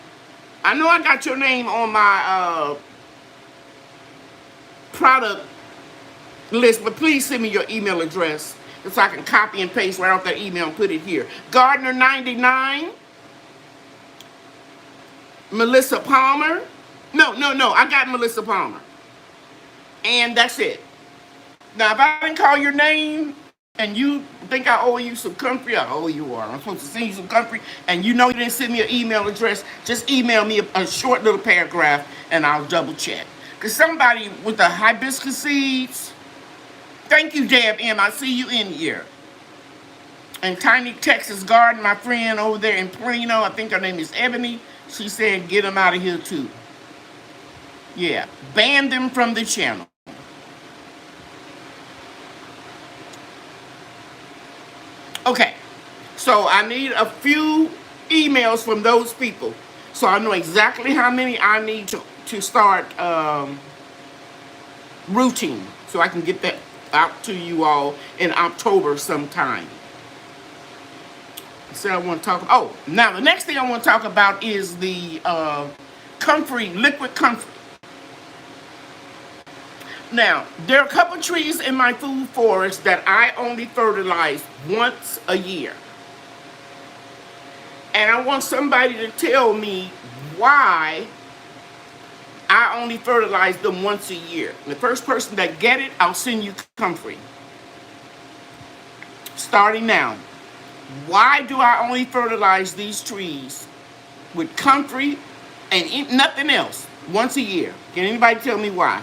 I know I got your name on my product list, but please send me your email address so I can copy and paste right off that email and put it here. Gardner 99, Melissa Palmer. No, I got Melissa Palmer. And that's it. Now, if I didn't call your name and you think I owe you some comfrey, I owe you are. I'm supposed to send you some comfrey, and you know you didn't send me an email address, just email me a short little paragraph and I'll double check. Because somebody with the hibiscus seeds, thank you, Deb M. I see you in here. And Tiny Texas Garden, my friend over there in Plano, I think her name is Ebony, she said get them out of here too. Yeah, ban them from the channel. Okay, so I need a few emails from those people so I know exactly how many I need to start routing so I can get that out to you all in October sometime. I said I want to talk. Oh, now the next thing I want to talk about is the comfrey, liquid comfrey. Now, there are a couple trees in my food forest that I only fertilize once a year. And I want somebody to tell me why I only fertilize them once a year. The first person that get it, I'll send you comfrey. Starting now. Why do I only fertilize these trees with comfrey and nothing else once a year? Can anybody tell me why?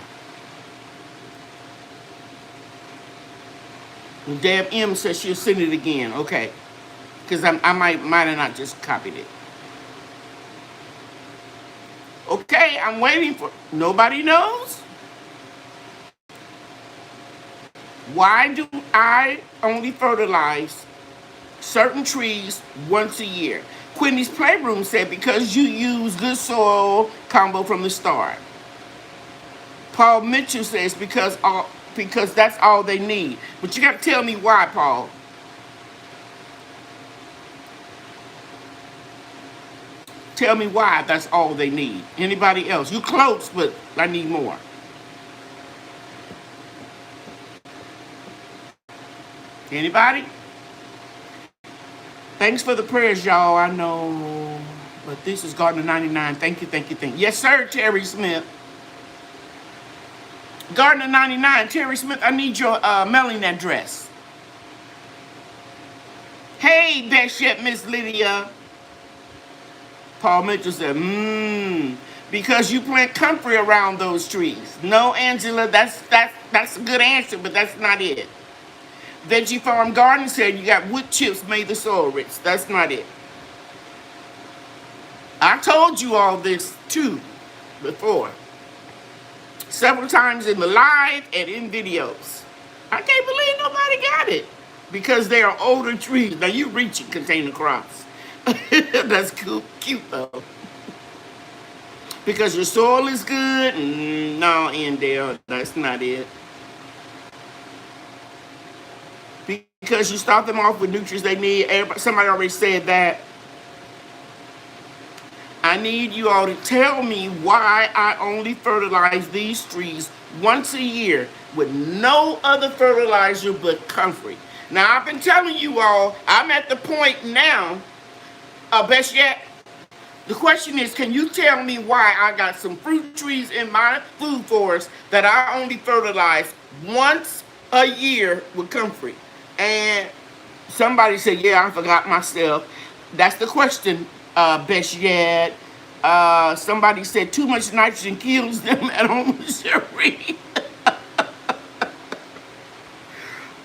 Deb M says she'll send it again. Okay. Because I might have not just copied it. Okay, I'm waiting for. Nobody knows? Why do I only fertilize certain trees once a year? Quinny's Playroom said because you use good soil combo from the start. Paul Mitchell says because that's all they need. But you got to tell me why, Paul. Tell me why that's all they need. Anybody else? You close, but I need more. Anybody? Thanks for the prayers, y'all. I know. But this is Gardener 99. Thank you, thank you, thank you. Yes, sir, Terry Smith. Gardener 99, Terry Smith, I need your mailing address. Hey, best yet, Miss Lydia. Paul Mitchell said, because you plant comfrey around those trees. No, Angela, that's a good answer, but that's not it. Veggie Farm Garden said you got wood chips made the soil rich. That's not it. I told you all this too before. Several times in the live and in videos. I can't believe nobody got it. Because they are older trees. Now you reach it, container crops. That's cute though. Because your soil is good? No, Endale, that's not it. Because you start them off with nutrients they need. Somebody already said that. I need you all to tell me why I only fertilize these trees once a year with no other fertilizer but comfrey. Now, I've been telling you all, I'm at the point now, best yet, the question is, can you tell me why I got some fruit trees in my food forest that I only fertilize once a year with comfrey? And somebody said, yeah, I forgot myself. That's the question, best yet. Somebody said too much nitrogen kills them at home, Cherie.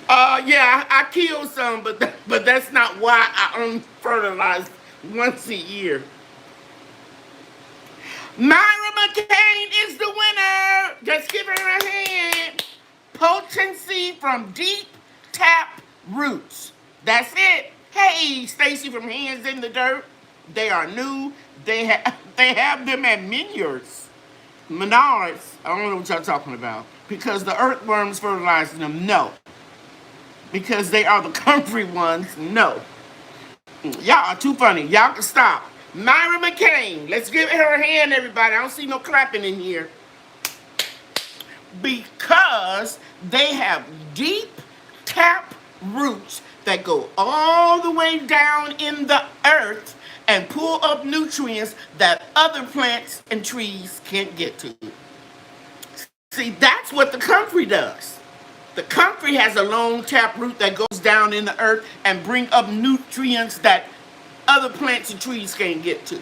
Yeah, I killed some, but that's not why I only fertilize once a year. Myra McCain is the winner. Just give her a hand. Potency from deep tap roots. That's it. Hey, Stacy from Hands in the Dirt. They are new. They have them at Menards. I don't know what y'all talking about. Because the earthworms fertilizing them, no. Because they are the comfrey ones, no. Y'all are too funny. Y'all can stop. Myra McCain. Let's give her a hand, everybody. I don't see no clapping in here. Because they have deep tap roots that go all the way down in the earth and pull up nutrients that other plants and trees can't get to. See, that's what the comfrey does. The comfrey has a long tap root that goes down in the earth and bring up nutrients that other plants and trees can't get to.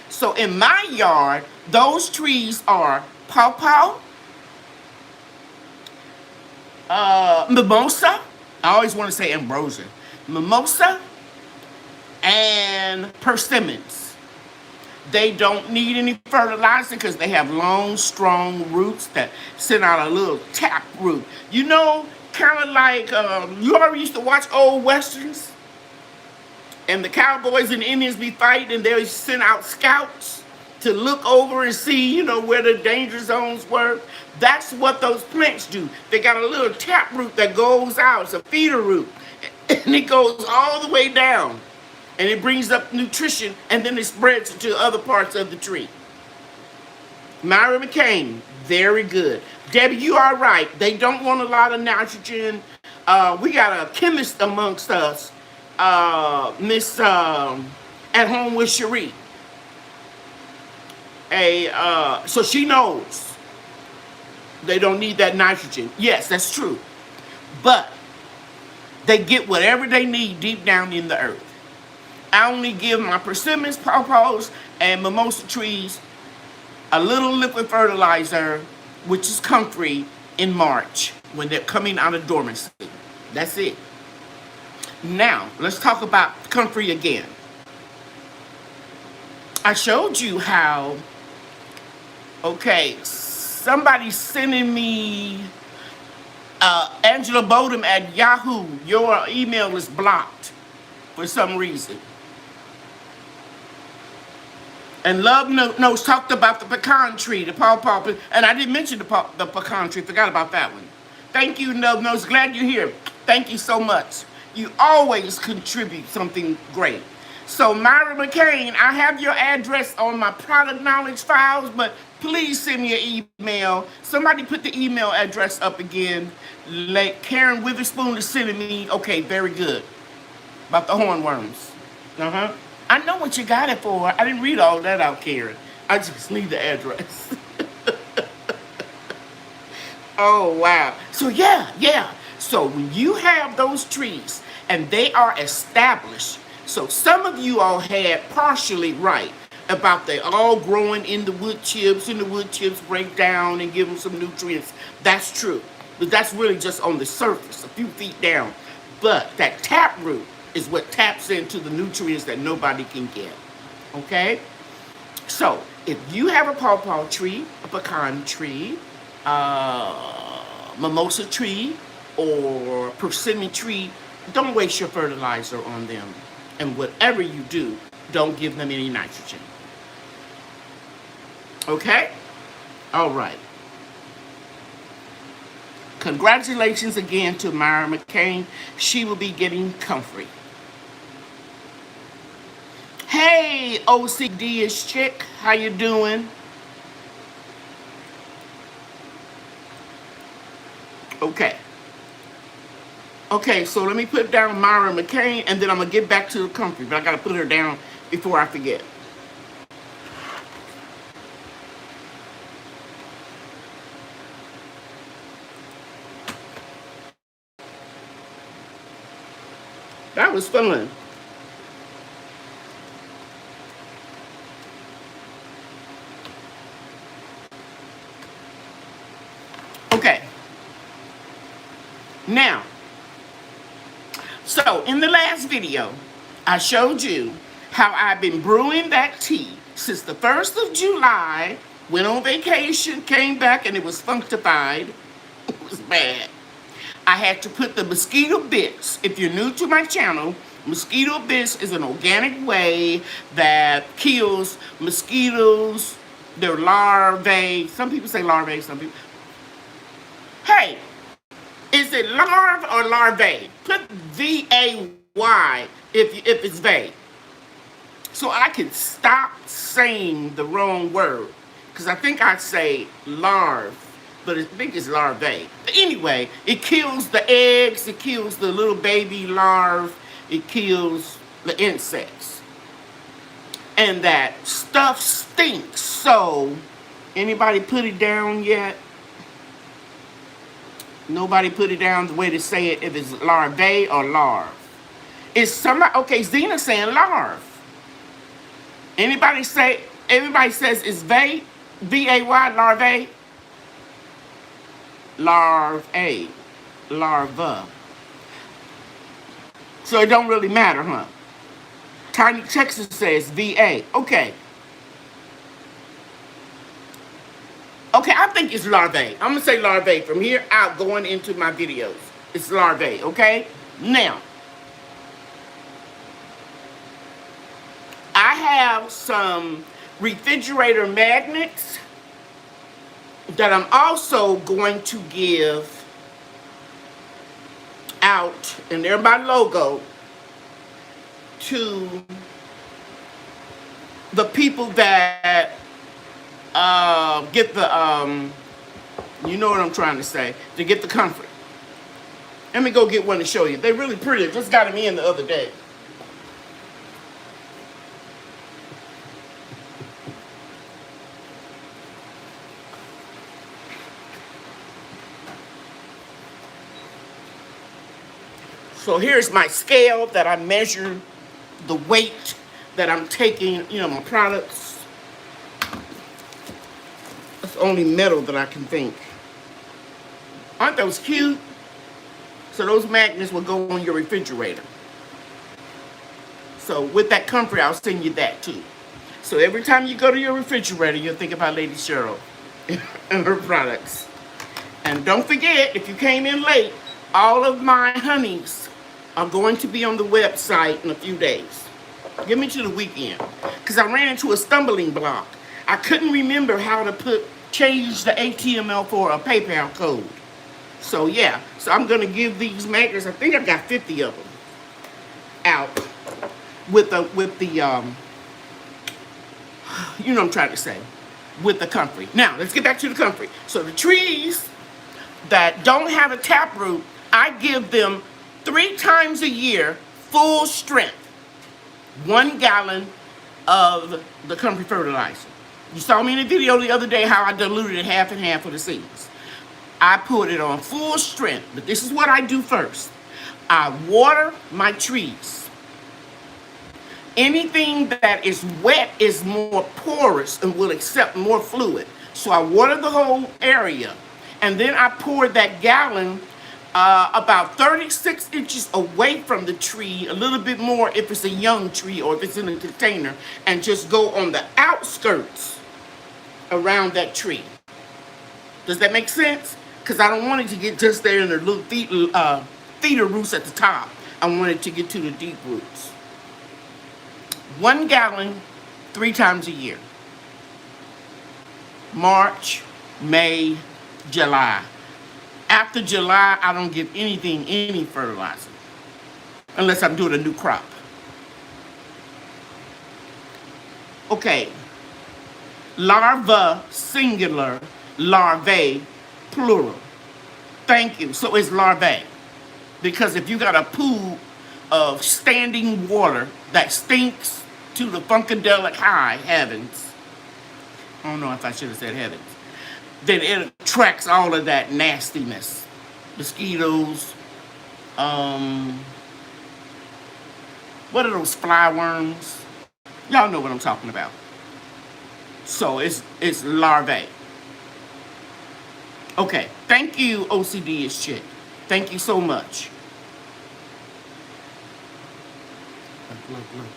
So in my yard, those trees are pawpaw, mimosa. I always want to say ambrosia. Mimosa and persimmons. They don't need any fertilizer because they have long, strong roots that send out a little tap root. You know, kind of like, you ever used to watch old westerns? And the cowboys and Indians be fighting and they send out scouts to look over and see, where the danger zones were. That's what those plants do. They got a little tap root that goes out. It's a feeder root. And it goes all the way down. And it brings up nutrition, and then it spreads to other parts of the tree. Myra McCain, very good. Debbie, you are right. They don't want a lot of nitrogen. We got a chemist amongst us, Miss At Home with Cherie. So she knows they don't need that nitrogen. Yes, that's true. But they get whatever they need deep down in the earth. I only give my persimmons, pawpaws, and mimosa trees a little liquid fertilizer, which is comfrey, in March when they're coming out of dormancy. That's it. Now, let's talk about comfrey again. I showed you how, okay, somebody's sending me Angela Bodum at Yahoo. Your email is blocked for some reason. And Love Knows talked about the pecan tree, the pawpaw, and I didn't mention the pecan tree. Forgot about that one. Thank you, Love Knows. Glad you're here. Thank you so much. You always contribute something great. So, Myra McCain, I have your address on my product knowledge files, but please send me an email. Somebody put the email address up again. Karen Witherspoon is sending me. Okay, very good. About the hornworms. I know what you got it for. I didn't read all that out, Karen. I just need the address. Oh, wow. So, yeah. So, when you have those trees and they are established, so some of you all had partially right about they all growing in the wood chips, and the wood chips break down and give them some nutrients. That's true. But that's really just on the surface, a few feet down. But that taproot is what taps into the nutrients that nobody can get. Okay? So, if you have a pawpaw tree, a pecan tree, mimosa tree, or persimmon tree, don't waste your fertilizer on them. And whatever you do, don't give them any nitrogen. Okay? All right. Congratulations again to Myra McCain. She will be getting comfrey. Hey, OCD-ish chick. How you doing? Okay. Okay, so let me put down Myra McCain, and then I'm going to get back to the comfrey. But I got to put her down before I forget. That was fun. Okay. Now, so in the last video, I showed you how I've been brewing that tea since the 1st of July, went on vacation, came back, and it was functified. It was bad. I had to put the mosquito bits. If you're new to my channel, mosquito bits is an organic way that kills mosquitoes, their larvae. Some people say larvae, some people. Hey, is it larve or larvae? Put V-A-Y if it's vague. So I can stop saying the wrong word. Because I think I say larve, but I think it's larvae. But anyway, it kills the eggs, it kills the little baby larvae, it kills the insects. And that stuff stinks. So, anybody put it down yet? Nobody put it down the way to say it, if it's larvae or larve. Is somebody, okay, Zena's saying larve. Everybody says it's V-A-Y, larvae? Larvae. Larva. So it don't really matter, huh? Tiny Texas says V-A. Okay. Okay, I think it's larvae. I'm going to say larvae from here out going into my videos. It's larvae, okay? Now, I have some refrigerator magnets that I'm also going to give out, and they're my logo, to the people that get the, you know what I'm trying to say, to get the comfort. Let me go get one to show you. They're really pretty. I just got them in the other day. So here's my scale that I measure the weight that I'm taking, you know, my products. That's the only metal that I can think. Aren't those cute? So those magnets will go on your refrigerator. So with that comfort, I'll send you that too. So every time you go to your refrigerator, you'll think about Lady Cheryl and her products. And don't forget, if you came in late, all of my honeys are going to be on the website in a few days. Give me to the weekend. Because I ran into a stumbling block. I couldn't remember how to change the HTML for a PayPal code. So yeah, so I'm going to give these magnets, I think I've got 50 of them out with the you know what I'm trying to say, with the comfrey. Now, let's get back to the comfrey. So the trees that don't have a taproot, I give them 3 times a year, full strength, 1 gallon of the comfrey fertilizer. You saw me in the video the other day how I diluted it half and half for the seeds. I put it on full strength, but this is what I do first. I water my trees. Anything that is wet is more porous and will accept more fluid. So I water the whole area. And then I pour that gallon about 36 inches away from the tree, a little bit more if it's a young tree or if it's in a container, and just go on the outskirts around that tree. Does that make sense? Because I don't want it to get just there in the little feeder roots at the top. I want it to get to the deep roots. 1 gallon, 3 times a year. March, May, July. After July, I don't give any fertilizer. Unless I'm doing a new crop. Okay. Larva, singular. Larvae, plural. Thank you. So it's larvae. Because if you got a pool of standing water that stinks to the funkadelic high heavens, I don't know if I should have said heavens, then it attracts all of that nastiness. Mosquitoes, what are those fly worms? Y'all know what I'm talking about. So it's larvae. Okay, thank you, OCD-ish chick. Thank you so much.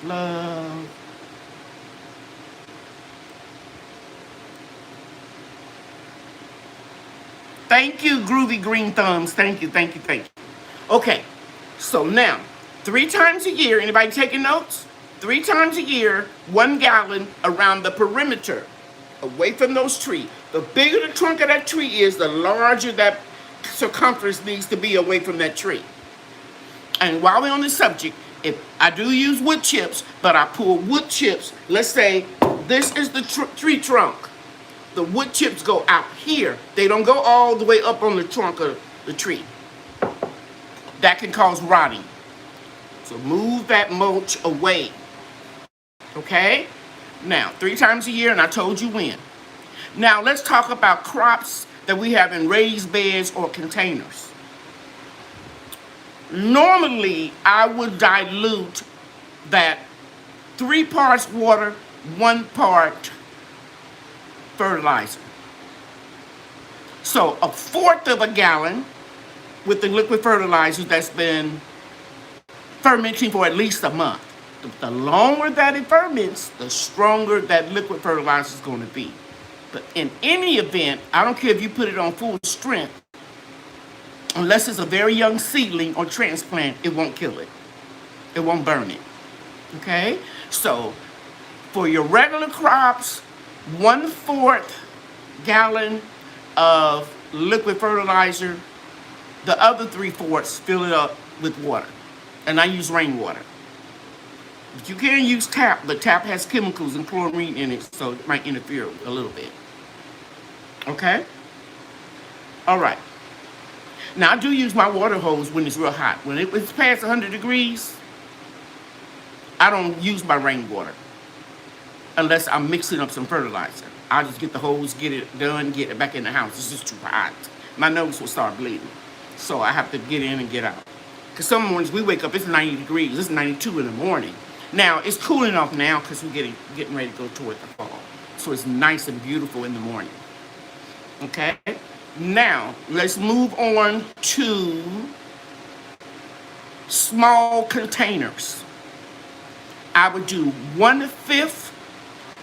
Love. Thank you, Groovy Green Thumbs. Thank you. Okay, so now, 3 times a year, anybody taking notes? 3 times a year, 1 gallon around the perimeter, away from those trees. The bigger the trunk of that tree is, the larger that circumference needs to be away from that tree. And while we're on this subject, if I do use wood chips, but I pull wood chips, let's say this is the tree trunk. The wood chips go out here. They don't go all the way up on the trunk of the tree. That can cause rotting. So move that mulch away. Okay? Now, 3 times a year, and I told you when. Now, let's talk about crops that we have in raised beds or containers. Normally, I would dilute that 3 parts water, 1 part fertilizer. So 1/4 of a gallon with the liquid fertilizer that's been fermenting for at least a month. The longer that it ferments, the stronger that liquid fertilizer is going to be. But in any event, I don't care if you put it on full strength, unless it's a very young seedling or transplant, it won't kill it. It won't burn it. Okay? So, for your regular crops, 1/4 gallon of liquid fertilizer. The other 3/4 fill it up with water. And I use rainwater. But you can use tap, but tap has chemicals and chlorine in it, so it might interfere a little bit. Okay? All right. Now, I do use my water hose when it's real hot. When it's past 100 degrees, I don't use my rainwater unless I'm mixing up some fertilizer. I'll just get the hose, get it done, get it back in the house. It's just too hot. My nose will start bleeding. So I have to get in and get out. Because some mornings we wake up, it's 90 degrees. It's 92 in the morning. Now, it's cooling off now because we're getting ready to go toward the fall. So it's nice and beautiful in the morning. Okay? Now, let's move on to small containers. I would do 1/5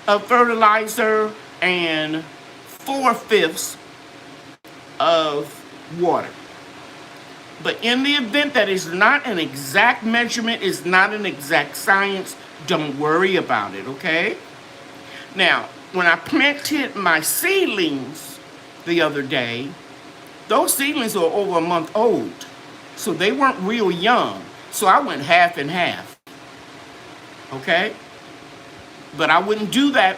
of fertilizer and 4/5 of water. But in the event that is not an exact measurement, is not an exact science, don't worry about it, okay? Now, when I planted my seedlings the other day, those seedlings are over a month old. So they weren't real young. So I went half and half. Okay? But I wouldn't do that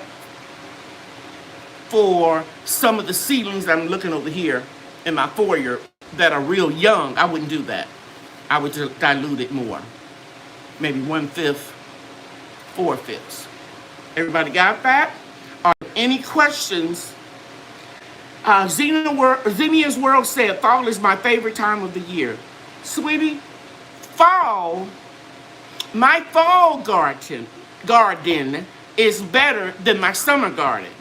for some of the seedlings I'm looking over here in my foyer that are real young. I wouldn't do that. I would just dilute it more. Maybe 1/5, 4/5. Everybody got that? Are there any questions? Xenia's World said, fall is my favorite time of the year. Sweetie, fall, my fall garden is better than my summer garden.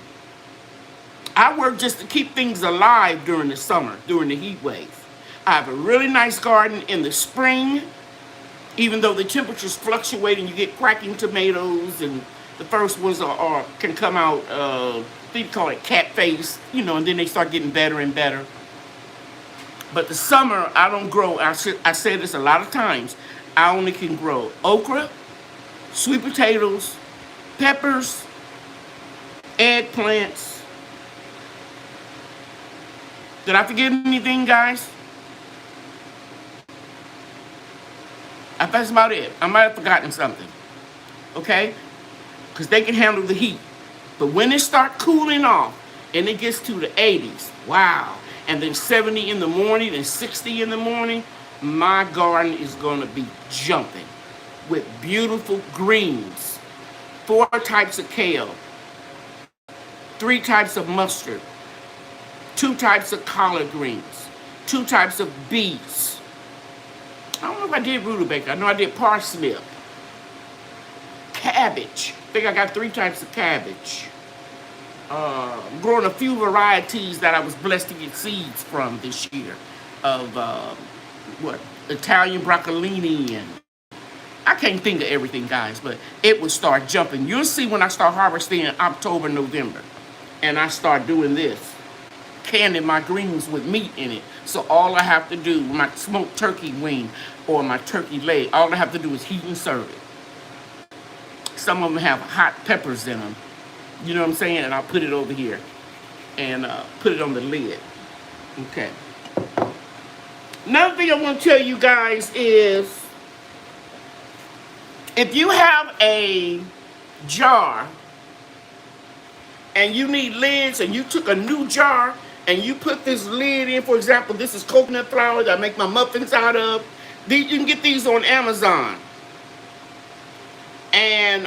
I work just to keep things alive during the summer, during the heat wave. I have a really nice garden in the spring, even though the temperatures fluctuate and you get cracking tomatoes, and the first ones can come out, they call it cat face, and then they start getting better and better. But the summer, I don't grow, I say this a lot of times, I only can grow okra, sweet potatoes, peppers, eggplants. Did I forget anything, guys? That's about it. I might have forgotten something. Okay? Because they can handle the heat. But when it starts cooling off and it gets to the 80s, wow. And then 70 in the morning and 60 in the morning, my garden is going to be jumping with beautiful greens. 4 types of kale. 3 types of mustard. 2 types of collard greens. 2 types of beets. I don't know if I did rutabaga. I know I did parsnip. Cabbage. I think I got 3 types of cabbage. I'm growing a few varieties that I was blessed to get seeds from this year. Of, Italian broccolini, and I can't think of everything, guys, but it will start jumping. You'll see when I start harvesting in October, November. And I start doing this. Canning my greens with meat in it. So all I have to do, my smoked turkey wing or my turkey leg, all I have to do is heat and serve it. Some of them have hot peppers in them. You know what I'm saying? And I'll put it over here and put it on the lid. Okay. Another thing I want to tell you guys is, if you have a jar and you need lids and you took a new jar and you put this lid in, for example, this is coconut flour that I make my muffins out of. You can get these on Amazon. And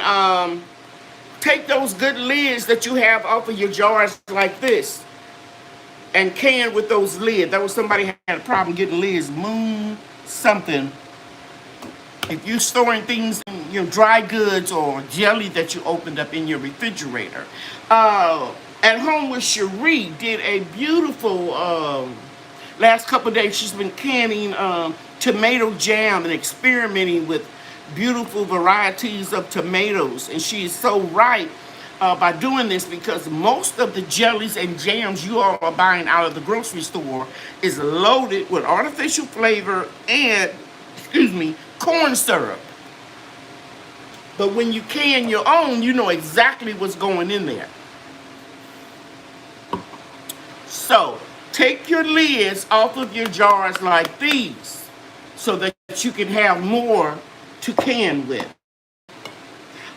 take those good lids that you have off of your jars like this and can with those lids. That was somebody had a problem getting lids. Moon something. If you're storing things in dry goods or jelly that you opened up in your refrigerator. At Home with Cherie did a beautiful, last couple of days she's been canning tomato jam and experimenting with beautiful varieties of tomatoes. And she is so right by doing this, because most of the jellies and jams you all are buying out of the grocery store is loaded with artificial flavor and, corn syrup. But when you can your own, you know exactly what's going in there. So, take your lids off of your jars like these so that you can have more to can with.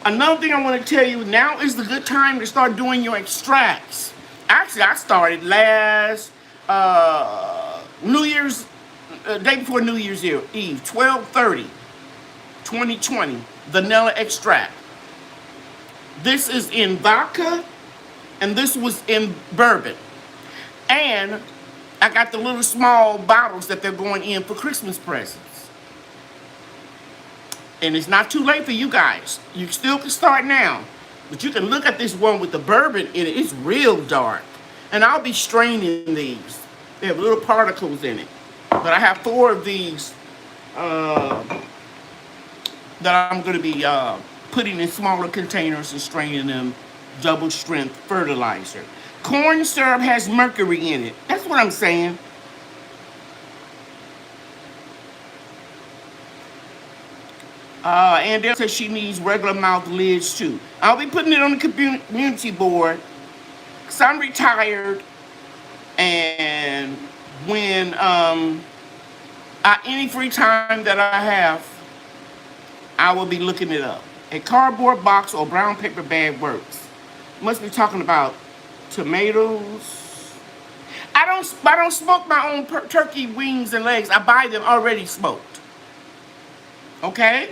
Another thing I want to tell you, now is the good time to start doing your extracts. Actually, I started last New Year's, day before New Year's Eve, 12/30/2020, vanilla extract. This is in vodka, and this was in bourbon. And I got the little small bottles that they're going in for Christmas presents. And it's not too late for you guys. You still can start now. But you can look at this one with the bourbon in it. It's real dark. And I'll be straining these. They have little particles in it. But I have 4 of these that I'm going to be putting in smaller containers and straining them double strength fertilizer. Corn syrup has mercury in it. That's what I'm saying. And Dale says she needs regular mouth lids too. I'll be putting it on the community board because I'm retired, and when any free time that I have, I will be looking it up. A cardboard box or brown paper bag works. Must be talking about tomatoes. I don't smoke my own turkey wings and legs. I buy them already smoked. Okay?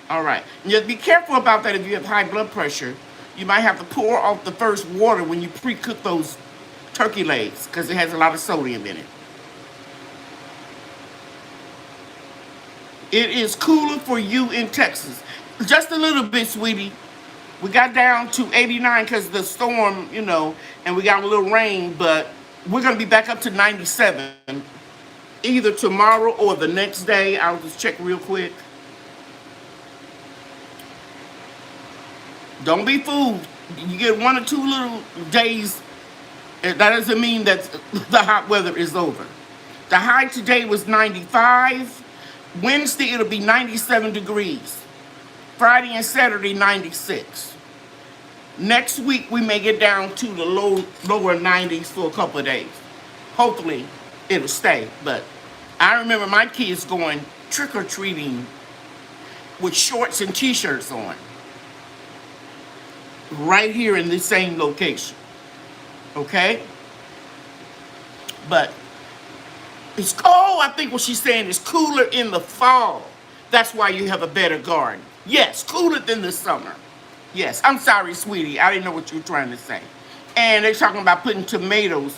All right. And just be careful about that if you have high blood pressure. You might have to pour off the first water when you pre-cook those turkey legs because it has a lot of sodium in it. It is cooler for you in Texas. Just a little bit, sweetie. We got down to 89 because of the storm, and we got a little rain, but we're going to be back up to 97 either tomorrow or the next day. I'll just check real quick. Don't be fooled. You get 1 or 2 little days. That doesn't mean that the hot weather is over. The high today was 95. Wednesday, it'll be 97 degrees. Friday and Saturday, 96. Next week, we may get down to the lower 90s for a couple of days. Hopefully, it'll stay. But I remember my kids going trick-or-treating with shorts and T-shirts on. Right here in this same location. Okay? But I think what she's saying is cooler in the fall. That's why you have a better garden. Yes, cooler than the summer. Yes, I'm sorry, sweetie. I didn't know what you were trying to say. And they're talking about putting tomatoes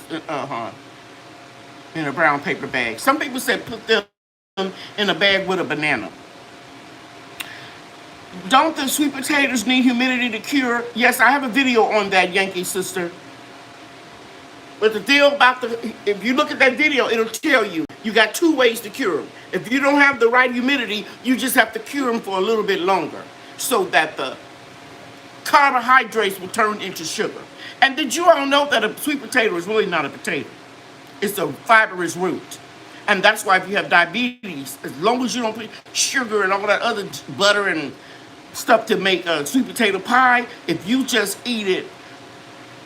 in a brown paper bag. Some people said put them in a bag with a banana. Don't the sweet potatoes need humidity to cure? Yes, I have a video on that, Yankee sister. But the deal about if you look at that video, it'll tell you got 2 ways to cure them. If you don't have the right humidity, you just have to cure them for a little bit longer so that the carbohydrates will turn into sugar. And did you all know that a sweet potato is really not a potato? It's a fibrous root. And that's why if you have diabetes, as long as you don't put sugar and all that other butter and stuff to make a sweet potato pie, if you just eat it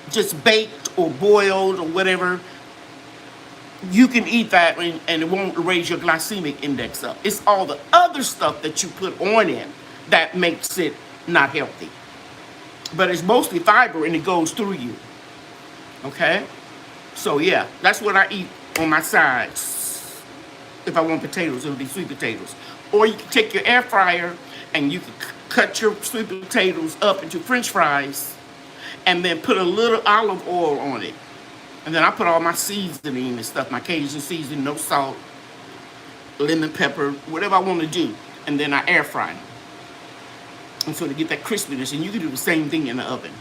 just baked or boiled or whatever, you can eat that and it won't raise your glycemic index up. It's all the other stuff that you put on it that makes it not healthy. But it's mostly fiber and it goes through you. Okay? So yeah, that's what I eat on my sides. If I want potatoes, it'll be sweet potatoes. Or you can take your air fryer and you can cut your sweet potatoes up into French fries and then put a little olive oil on it. And then I put all my seasoning and stuff, my Cajun seasoning, no salt, lemon pepper, whatever I want to do. And then I air fry them. And so to get that crispiness, and you can do the same thing in the oven.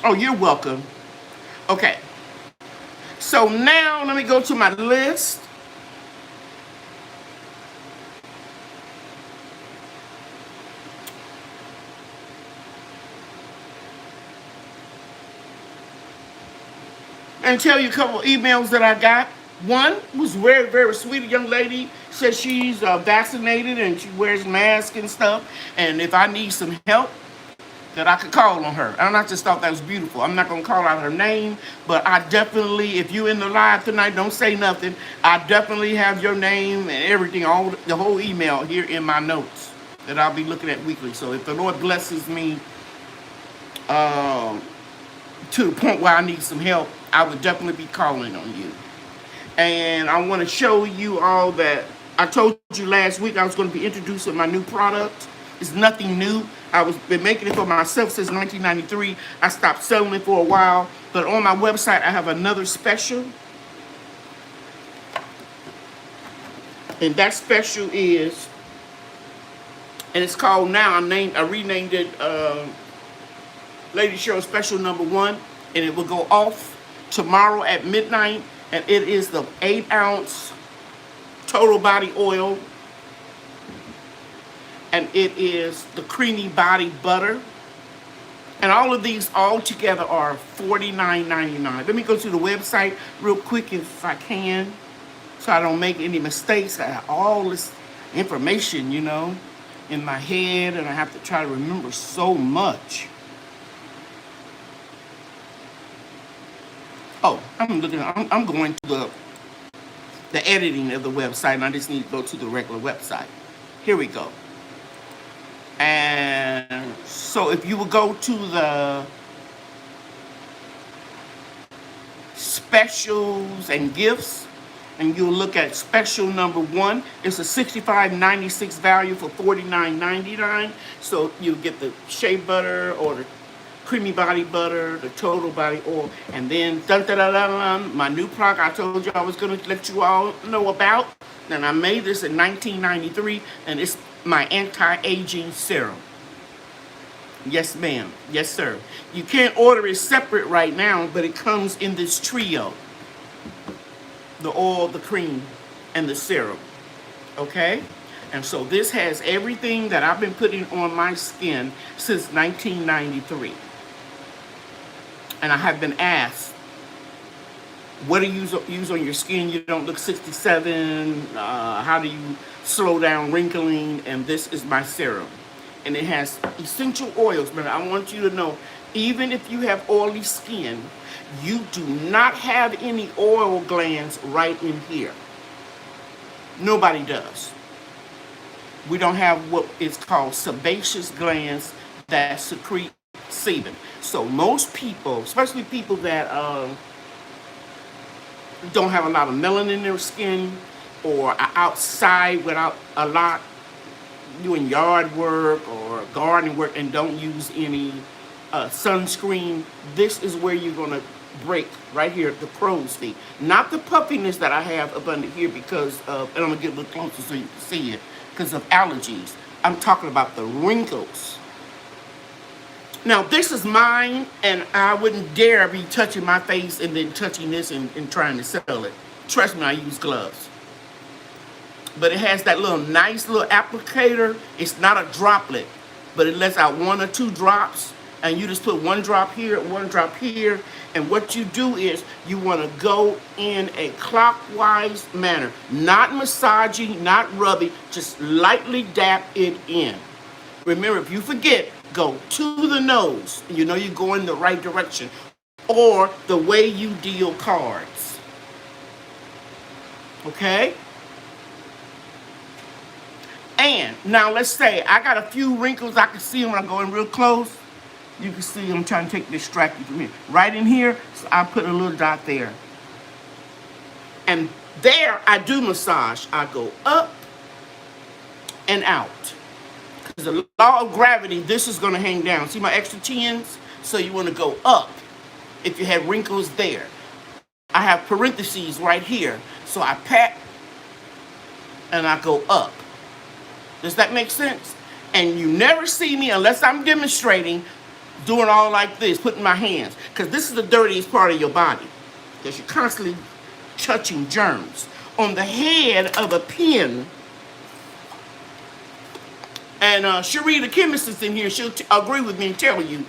Oh, you're welcome. Okay. So now let me go to my list. And tell you a couple of emails that I got. One was very, very sweet. A young lady says she's vaccinated and she wears masks and stuff. And if I need some help, that I could call on her. And I just thought that was beautiful. I'm not going to call out her name, but I definitely, if you're in the live tonight, don't say nothing. I definitely have your name and everything, the whole email here in my notes that I'll be looking at weekly. So if the Lord blesses me to the point where I need some help, I would definitely be calling on you. And I want to show you all that I told you last week I was going to be introducing my new product. It's nothing new. I've been making it for myself since 1993. I stopped selling it for a while. But on my website, I have another special. And that special is, and it's called now, I renamed it Lady Cheryl Special Number 1. And it will go off tomorrow at midnight. And it is the 8-ounce total body oil and it is the creamy body butter. And all of these all together are $49.99. Let me go to the website real quick if I can, so I don't make any mistakes. I have all this information, in my head, and I have to try to remember so much. Oh, I'm going to the editing of the website, and I just need to go to the regular website. Here we go. And so if you would go to the specials and gifts, and you'll look at special number 1, it's a $65.96 value for $49.99. So you get the shea butter or the creamy body butter, the total body oil, and then my new product I told you I was going to let you all know about. And I made this in 1993, and it's my anti-aging serum. Yes, ma'am. Yes, sir. You can't order it separate right now, but it comes in this trio: the oil, the cream, and the serum. Okay? And so this has everything that I've been putting on my skin since 1993. And I have been asked, what do you use on your skin? You don't look 67. How do you slow down wrinkling? And this is my serum. And it has essential oils. But I want you to know, even if you have oily skin, you do not have any oil glands right in here. Nobody does. We don't have what is called sebaceous glands that secrete sebum. So most people, especially people that don't have a lot of melanin in their skin, or are outside without a lot, doing yard work or garden work, and don't use any sunscreen, this is where you're going to break right here, the crow's feet. Not the puffiness that I have up under here because of, and I'm going to get a little closer so you can see it, because of allergies. I'm talking about the wrinkles. Now, this is mine, and I wouldn't dare be touching my face and then touching this and trying to sell it. Trust me, I use gloves. But it has that nice little applicator. It's not a droplet, but it lets out 1 or 2 drops, and you just put 1 drop here, 1 drop here, and what you do is you want to go in a clockwise manner, not massaging, not rubbing, just lightly dab it in. Remember, if you forget, go to the nose. You know you're going the right direction, or the way you deal cards. Okay? And now let's say I got a few wrinkles. I can see them when I go in real close. You can see I'm trying to take distract from here. Right in here, so I put a little dot there. And there I do massage. I go up and out. Because the law of gravity, this is going to hang down. See my extra chins? So you want to go up if you have wrinkles there. I have parentheses right here. So I pat and I go up. Does that make sense? And you never see me, unless I'm demonstrating, doing all like this, putting my hands. Because this is the dirtiest part of your body. Because you're constantly touching germs. On the head of a pin, and Cherie, the chemist, is in here. She'll agree with me and tell you,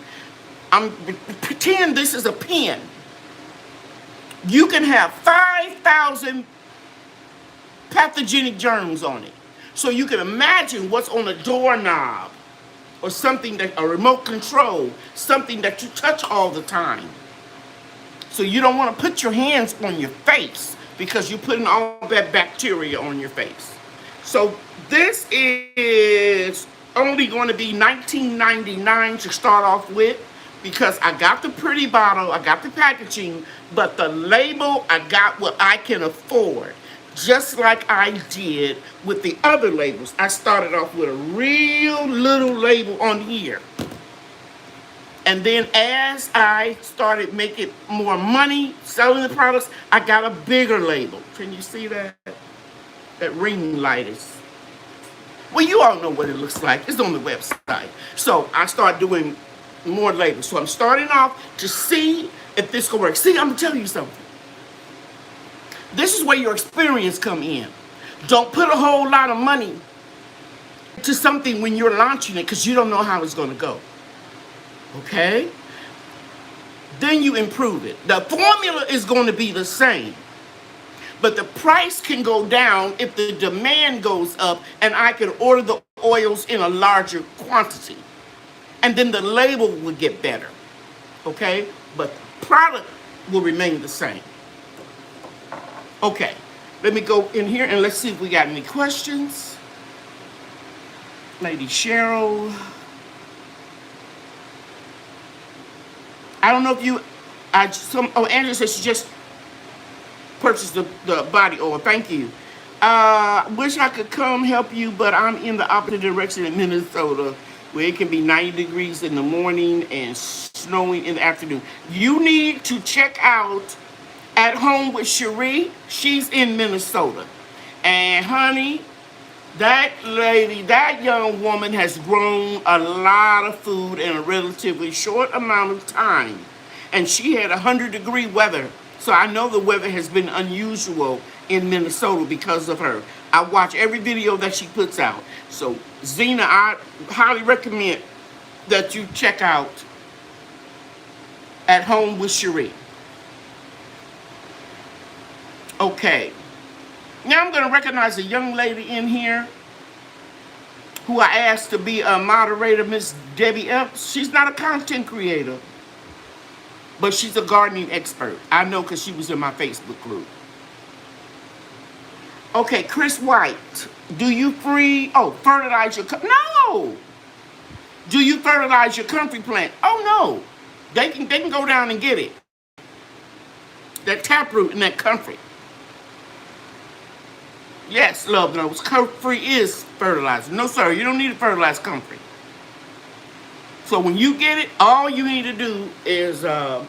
pretend this is a pen. You can have 5,000 pathogenic germs on it. So you can imagine what's on a doorknob, or something that, a remote control, something that you touch all the time. So you don't want to put your hands on your face, because you're putting all that bacteria on your face. So this is only going to be $19.99 to start off with, because I got the pretty bottle, I got the packaging, but the label, I got what I can afford. Just like I did with the other labels. I started off with a real little label on here. And then as I started making more money selling the products, I got a bigger label. Can you see that? That ring light is... Well, you all know what it looks like. It's on the website. So I started doing more labels. So I'm starting off to see if this will work. See, I'm going to tell you something. This is where your experience come in. Don't put a whole lot of money to something when you're launching it because you don't know how it's going to go. Okay? Then you improve it. The formula is going to be the same, but the price can go down if the demand goes up and I can order the oils in a larger quantity. And then the label will get better. Okay? But the product will remain the same. Okay. Let me go in here and let's see if we got any questions. Lady Cheryl. I don't know if you, Andrea says she just purchased the body oil. Thank you. Wish I could come help you, but I'm in the opposite direction in Minnesota, where it can be 90 degrees in the morning and snowing in the afternoon. You need to check out At Home with Cherie. She's in Minnesota. And honey, that lady, that young woman has grown a lot of food in a relatively short amount of time. And she had 100-degree weather. So I know the weather has been unusual in Minnesota because of her. I watch every video that she puts out. So Zena, I highly recommend that you check out At Home with Cherie. Okay. Now I'm going to recognize a young lady in here who I asked to be a moderator, Miss Debbie Epps. She's not a content creator, but she's a gardening expert. I know because she was in my Facebook group. Okay, Chris White. Do you fertilize your... No! Do you fertilize your comfrey plant? Oh, no. They can go down and get it. That taproot and that comfrey. Yes, love knows. Comfrey is fertilizer. No, sir, you don't need to fertilize comfrey. So when you get it, all you need to do is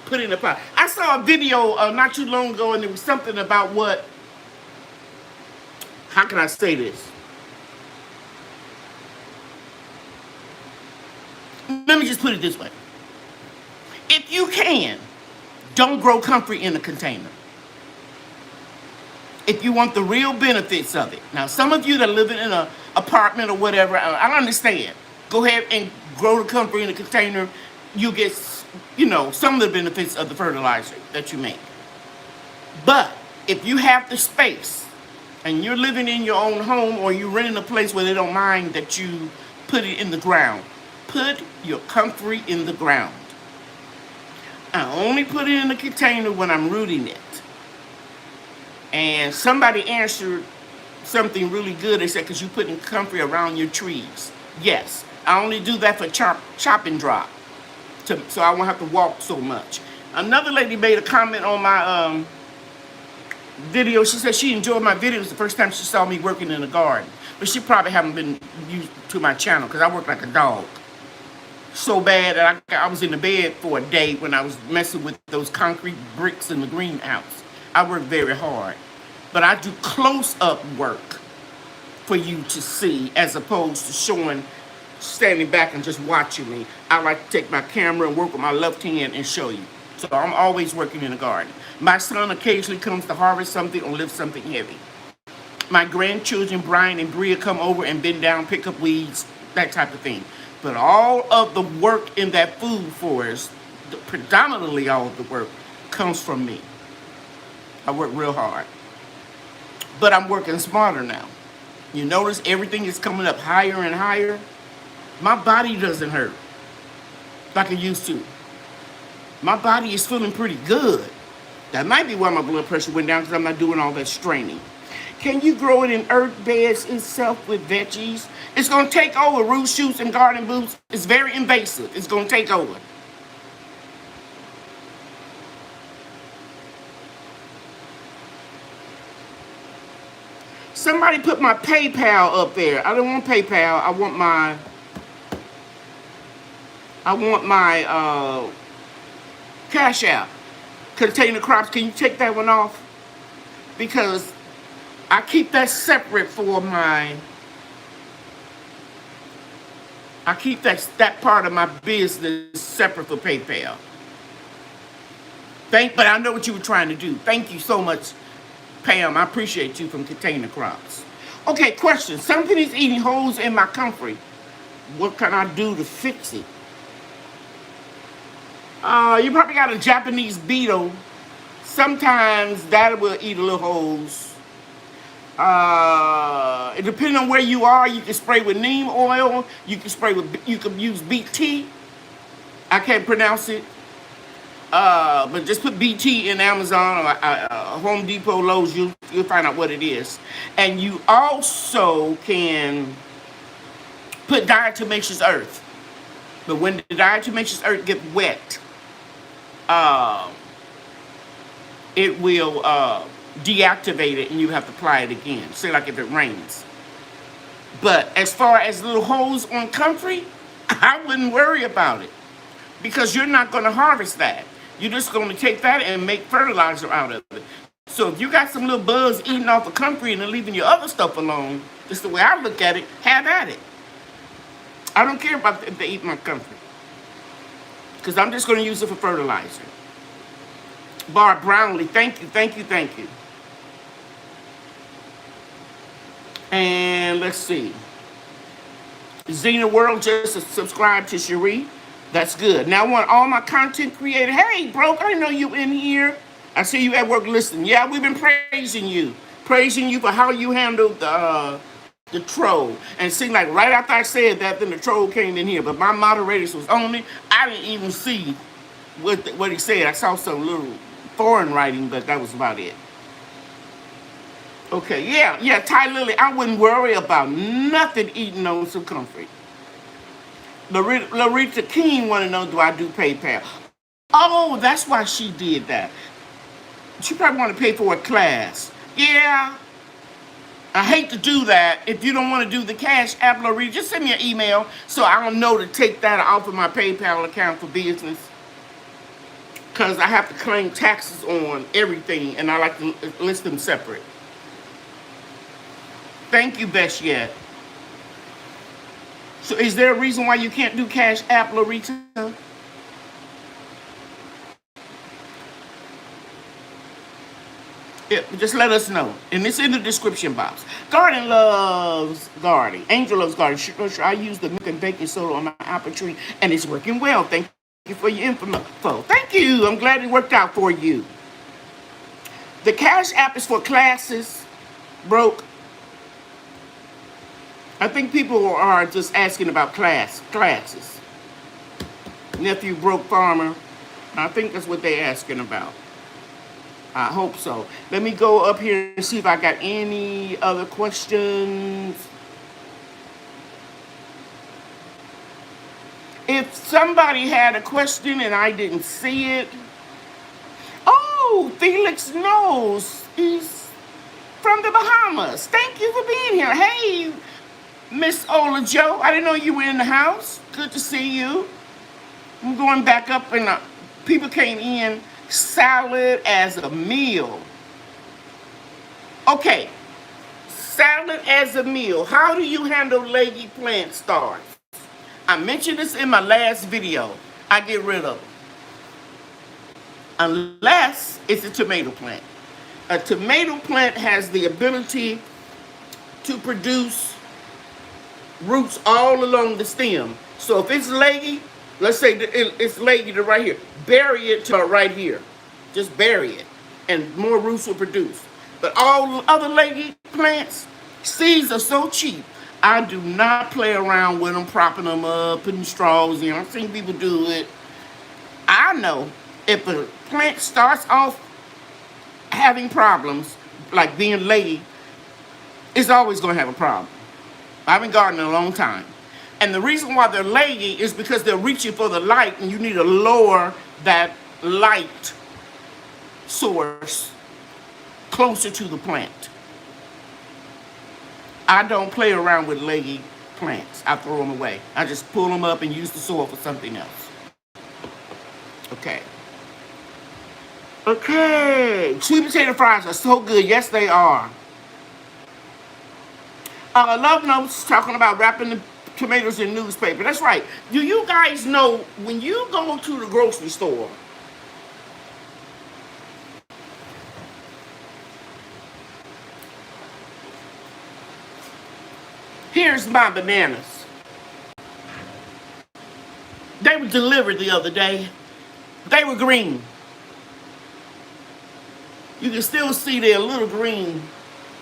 put it in a pot. I saw a video not too long ago, and there was something about what... How can I say this? Let me just put it this way. If you can, don't grow comfrey in a container. If you want the real benefits of it. Now, some of you that are living in an apartment or whatever, I understand. Go ahead and grow the comfrey in a container. You get, some of the benefits of the fertilizer that you make. But if you have the space and you're living in your own home, or you're renting a place where they don't mind that you put it in the ground, put your comfrey in the ground. I only put it in the container when I'm rooting it. And somebody answered something really good. They said, because you're putting comfrey around your trees. Yes, I only do that for chop and drop, so I won't have to walk so much. Another lady made a comment on my video. She said she enjoyed my videos the first time she saw me working in the garden. But she probably haven't been used to my channel because I work like a dog. So bad that I was in the bed for a day when I was messing with those concrete bricks in the greenhouse. I work very hard. But I do close-up work for you to see, as opposed to standing back and just watching me. I like to take my camera and work with my left hand and show you. So I'm always working in the garden. My son occasionally comes to harvest something or lift something heavy. My grandchildren, Brian and Bria, come over and bend down, pick up weeds, that type of thing. But all of the work in that food forest, predominantly all of the work, comes from me. I work real hard. But I'm working smarter now. You notice everything is coming up higher and higher. My body doesn't hurt like it used to. My body is feeling pretty good. That might be why my blood pressure went down, because I'm not doing all that straining. Can you grow it in earth beds itself with veggies? It's going to take over root shoots and garden boots. It's very invasive. It's going to take over. Somebody put my PayPal up there. I don't want PayPal. I want my Cash App. Container Crops. Can you take that one off? Because I keep that separate for my... I keep that part of my business separate for PayPal. But I know what you were trying to do. Thank you so much, Pam. I appreciate you from Container Crops. Okay, question. Something's eating holes in my comfrey. What can I do to fix it? You probably got a Japanese beetle. Sometimes that will eat a little holes. It depends on where you are. You can spray with neem oil. You can spray with. You can use BT. I can't pronounce it. But just put BT in Amazon or Home Depot, Lowe's. You'll find out what it is. And you also can put diatomaceous earth. But when the diatomaceous earth gets wet, it will deactivate it, and you have to apply it again. Say like if it rains. But as far as little holes on comfrey, I wouldn't worry about it because you're not going to harvest that. You're just going to take that and make fertilizer out of it. So if you got some little bugs eating off the comfrey and then leaving your other stuff alone, just the way I look at it, have at it. I don't care about if they eat my comfrey because I'm just going to use it for fertilizer. Bart Brownlee, thank you, thank you, thank you. And let's see. Xena World just subscribed to Cherie. That's good. Now I want all my content creators. Hey, broke, I didn't know you in here. I see you at work listening. Yeah, we've been praising you. Praising you for how you handled the troll. And it seemed like right after I said that, then the troll came in here. But my moderators was on it. I didn't even see what he said. I saw some little foreign writing, but that was about it. Okay, yeah, Ty Lily, I wouldn't worry about nothing eating on some comfrey. Larita King want to know, do I do PayPal? Oh, that's why she did that. She probably want to pay for a class. Yeah, I hate to do that. If you don't want to do the Cash App, Larita, just send me an email so I don't know to take that off of my PayPal account for business. Because I have to claim taxes on everything, and I like to list them separate. Thank you, Best Yet. So is there a reason why you can't do Cash App, Larita? Yeah, just let us know. And it's in the description box. Garden loves gardening. Angel loves gardening. I use the milk and baking soda on my apple tree, and it's working well. Thank you for your info. Thank you. I'm glad it worked out for you. The Cash App is for classes. Broke. I think people are just asking about classes. Nephew Broke Farmer. I think that's what they're asking about. I hope so. Let me go up here and see if I got any other questions. If somebody had a question and I didn't see it. Oh, Felix knows. He's from the Bahamas. Thank you for being here. Hey, Miss Ola Joe, I didn't know you were in the house. Good to see you. I'm going back up and people came in. Salad as a meal. Okay, salad as a meal. How do you handle leggy plant stars? I mentioned this in my last video. I get rid of them. Unless it's a tomato plant. A tomato plant has the ability to produce roots all along the stem. So if it's leggy, let's say it's leggy to right here, bury it to right here. Just bury it, and more roots will produce. But all other leggy plants, seeds are so cheap. I do not play around with them, propping them up, putting straws in. I've seen people do it. I know if a plant starts off having problems, like being leggy, it's always going to have a problem. I've been gardening a long time. And the reason why they're leggy is because they're reaching for the light, and you need to lower that light source closer to the plant. I don't play around with leggy plants. I throw them away. I just pull them up and use the soil for something else. Okay. Okay. Sweet potato fries are so good. Yes, they are. Love Notes talking about wrapping the tomatoes in newspaper. That's right. Do you guys know when you go to the grocery store, Here's my bananas. They were delivered the other day. They were green. You can still see they're a little green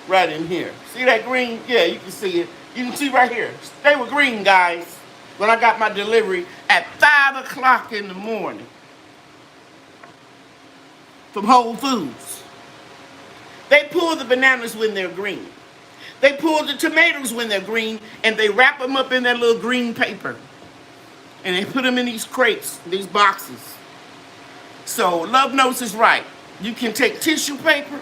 right in here. See that green? Yeah, you can see it. You can see right here. They were green, guys, when I got my delivery at 5 o'clock in the morning from Whole Foods. They pull the bananas when they're green. They pull the tomatoes when they're green, and they wrap them up in that little green paper. And they put them in these crates, these boxes. So Love Notes is right. You can take tissue paper,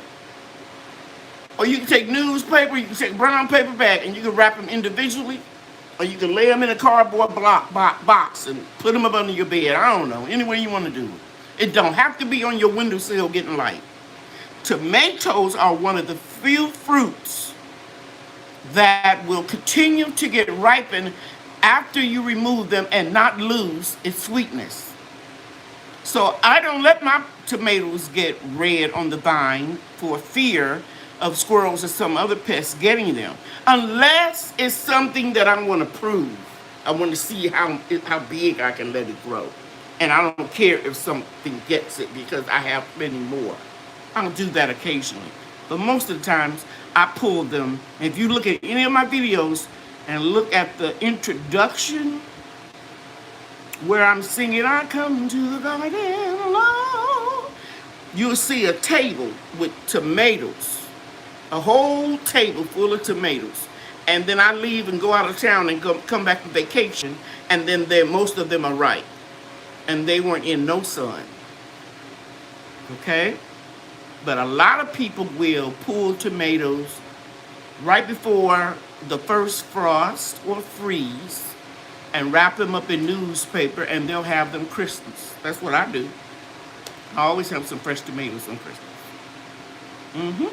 or you can take newspaper, you can take brown paper bag, and you can wrap them individually, or you can lay them in a cardboard box and put them up under your bed. I don't know, any way you want to do it. It don't have to be on your windowsill getting light. Tomatoes are one of the few fruits that will continue to get ripened after you remove them and not lose its sweetness. So I don't let my tomatoes get red on the vine for fear of squirrels or some other pests getting them, unless it's something that I want to prove. I want to see how big I can let it grow. And I don't care if something gets it because I have plenty more. I'll do that occasionally. But most of the times, I pull them. If you look at any of my videos and look at the introduction where I'm singing, I come to the garden alone, you'll see a table with tomatoes, a whole table full of tomatoes. And then I leave and go out of town and come back from vacation, and then most of them are ripe. And they weren't in no sun. Okay? But a lot of people will pull tomatoes right before the first frost or freeze and wrap them up in newspaper, and they'll have them Christmas. That's what I do. I always have some fresh tomatoes on Christmas.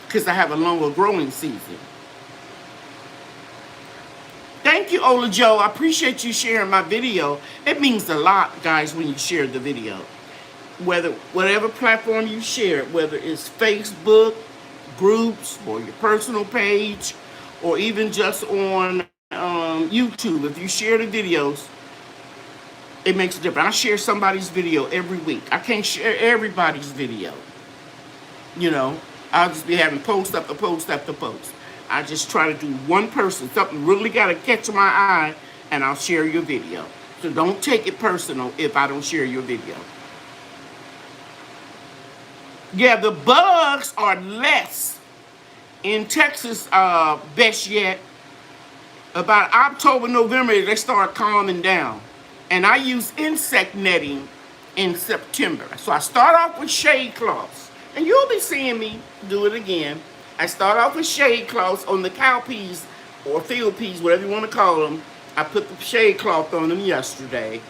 Because I have a longer growing season. Thank you, Ola Joe. I appreciate you sharing my video. It means a lot, guys, when you share the video. Whatever platform you share it, whether it's Facebook, groups, or your personal page, or even just on YouTube. If you share the videos, it makes a difference. I share somebody's video every week. I can't share everybody's video. You know, I'll just be having post after post after post. I just try to do one person. Something really got to catch my eye, and I'll share your video. So don't take it personal if I don't share your video. Yeah, the bugs are less in Texas, best yet. About October, November, they start calming down. And I use insect netting in September. So I start off with shade cloths. And you'll be seeing me do it again. I start off with shade cloths on the cow peas or field peas, whatever you want to call them. I put the shade cloth on them yesterday.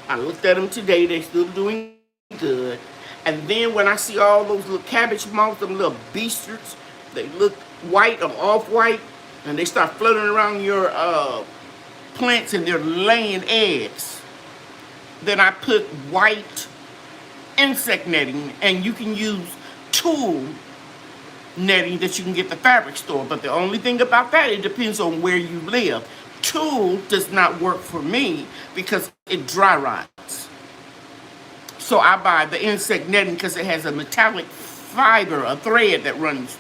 I looked at them today. They're still doing good. And then when I see all those little cabbage moths, them little beasters, they look white or off-white, and they start fluttering around your plants and they're laying eggs. Then I put white insect netting, and you can use tulle netting that you can get at the fabric store. But the only thing about that, it depends on where you live. Tulle does not work for me because it dry rots. So I buy the insect netting because it has a metallic fiber, a thread that runs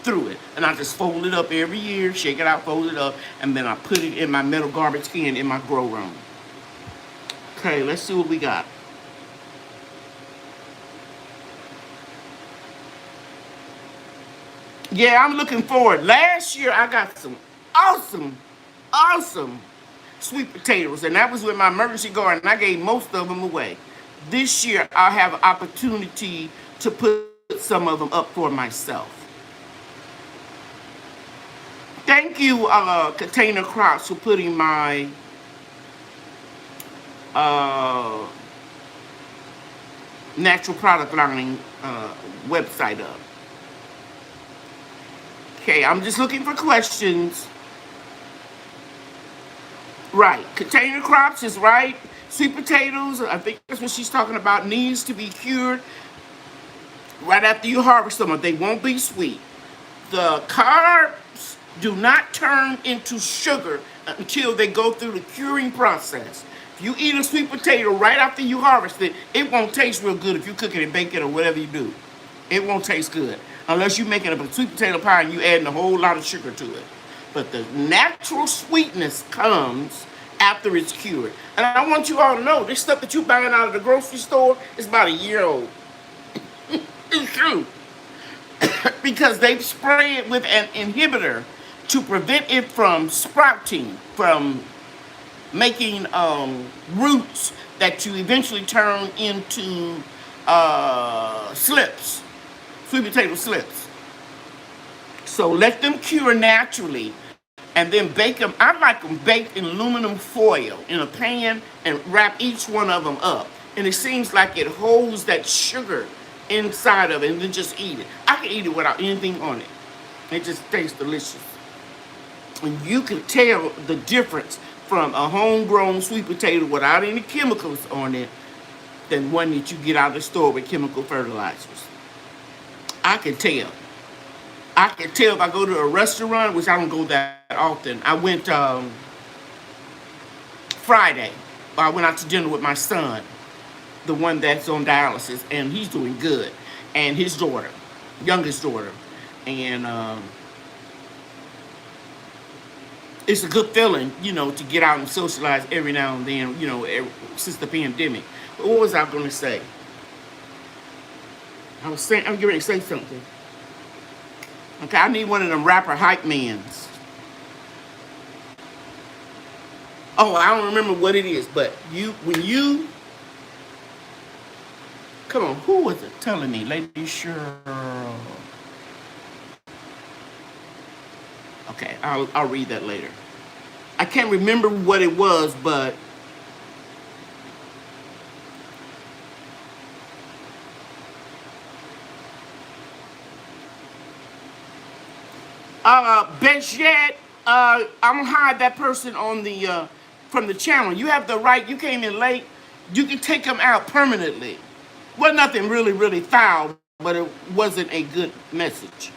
through it. And I just fold it up every year, shake it out, fold it up, and then I put it in my metal garbage can in my grow room. Okay, let's see what we got. Yeah, I'm looking forward. Last year, I got some awesome sweet potatoes, and that was with my emergency garden. I gave most of them away. This year, I'll have an opportunity to put some of them up for myself. Thank you, Container Crops, for putting my natural product line website up. Okay, I'm just looking for questions. Right, Container Crops is right. Sweet potatoes, I think that's what she's talking about, needs to be cured right after you harvest them, or they won't be sweet. The carbs do not turn into sugar until they go through the curing process. If you eat a sweet potato right after you harvest it, it won't taste real good if you cook it and bake it or whatever you do. It won't taste good unless you're making a sweet potato pie and you adding a whole lot of sugar to it. But the natural sweetness comes after it's cured. And I want you all to know, this stuff that you buying out of the grocery store is about a year old. It's true. Because they spray it with an inhibitor to prevent it from sprouting, from making roots that you eventually turn into slips, sweet potato slips. So let them cure naturally and then bake them. I like them baked in aluminum foil in a pan and wrap each one of them up. And it seems like it holds that sugar inside of it, and then just eat it. I can eat it without anything on it. It just tastes delicious. And you can tell the difference from a homegrown sweet potato without any chemicals on it than one that you get out of the store with chemical fertilizers. I can tell. I can tell if I go to a restaurant, which I don't go that often. I went Friday. I went out to dinner with my son, the one that's on dialysis, and he's doing good. And his daughter, youngest daughter. And it's a good feeling, you know, to get out and socialize every now and then, you know, since the pandemic. But what was I going to say? I'm getting ready to say something. Okay, I need one of them rapper hype mans. Oh, I don't remember what it is, but come on, who was it telling me? Lady Cheryl. Okay, I'll read that later. I can't remember what it was, but best yet, I'm gonna hide that person on the from the channel. You have the right. You came in late. You can take them out permanently. Well, nothing really, really foul, but it wasn't a good message.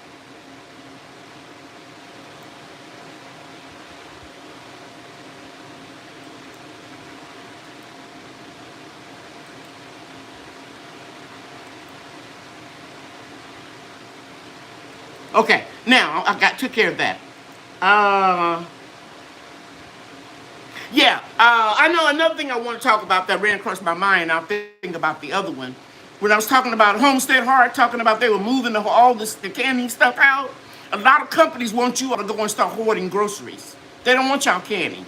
Okay, now I took care of that. Yeah, I know another thing I want to talk about that ran across my mind. I'll think about the other one. When I was talking about Homestead Heart, talking about they were moving all the canning stuff out, a lot of companies want you all to go and start hoarding groceries. They don't want y'all canning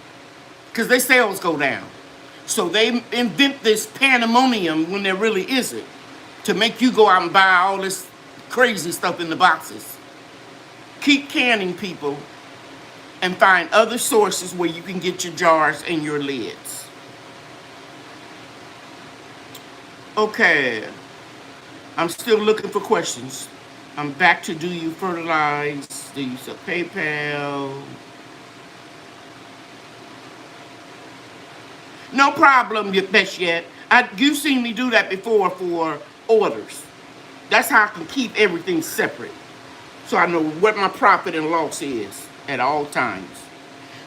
because their sales go down. So they invent this pandemonium when there really isn't to make you go out and buy all this crazy stuff in the boxes. Keep canning, people, and find other sources where you can get your jars and your lids. Okay, I'm still looking for questions. I'm back to do you fertilize, do you use PayPal? No problem, best yet. You've seen me do that before for orders. That's how I can keep everything separate. So I know what my profit and loss is at all times.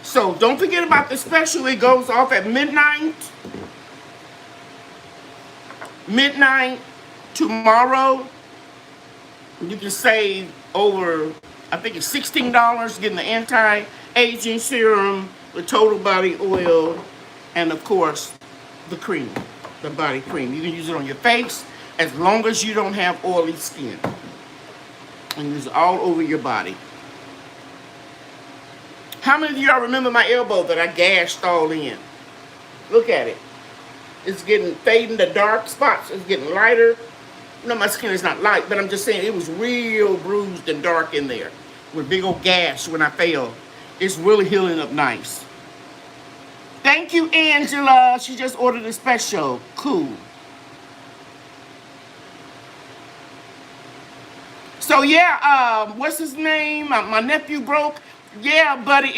So don't forget about the special. It goes off at midnight. Midnight tomorrow. You can save over, I think it's $16 getting the anti-aging serum, the total body oil, and of course the cream, the body cream. You can use it on your face as long as you don't have oily skin. And use it all over your body. How many of y'all remember my elbow that I gashed all in? Look at it. It's getting fading, the dark spots. It's getting lighter. No, my skin is not light, but I'm just saying it was real bruised and dark in there. With big old gash when I fell. It's really healing up nice. Thank you, Angela. She just ordered a special. Cool. So yeah, what's his name? My nephew broke. Yeah, buddy,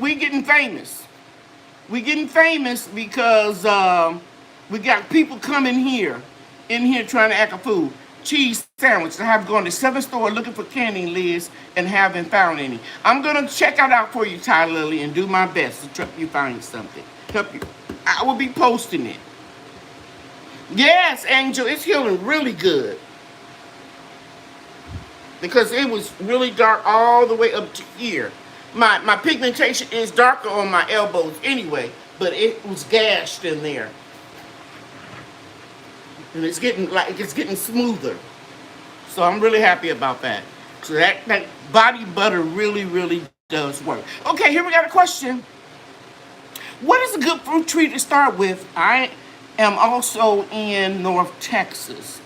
we getting famous. We getting famous because we got people coming in here trying to act a fool. Cheese sandwich. I have gone to 7 stores looking for canning lids and haven't found any. I'm gonna check it out for you, Ty Lily, and do my best to help you find something. Help you. I will be posting it. Yes, Angel, it's healing really good. Because it was really dark all the way up to here. My pigmentation is darker on my elbows anyway, but it was gashed in there. And it's getting smoother. So I'm really happy about that. So that body butter really, really does work. Okay, here we got a question. What is a good fruit tree to start with? I am also in North Texas.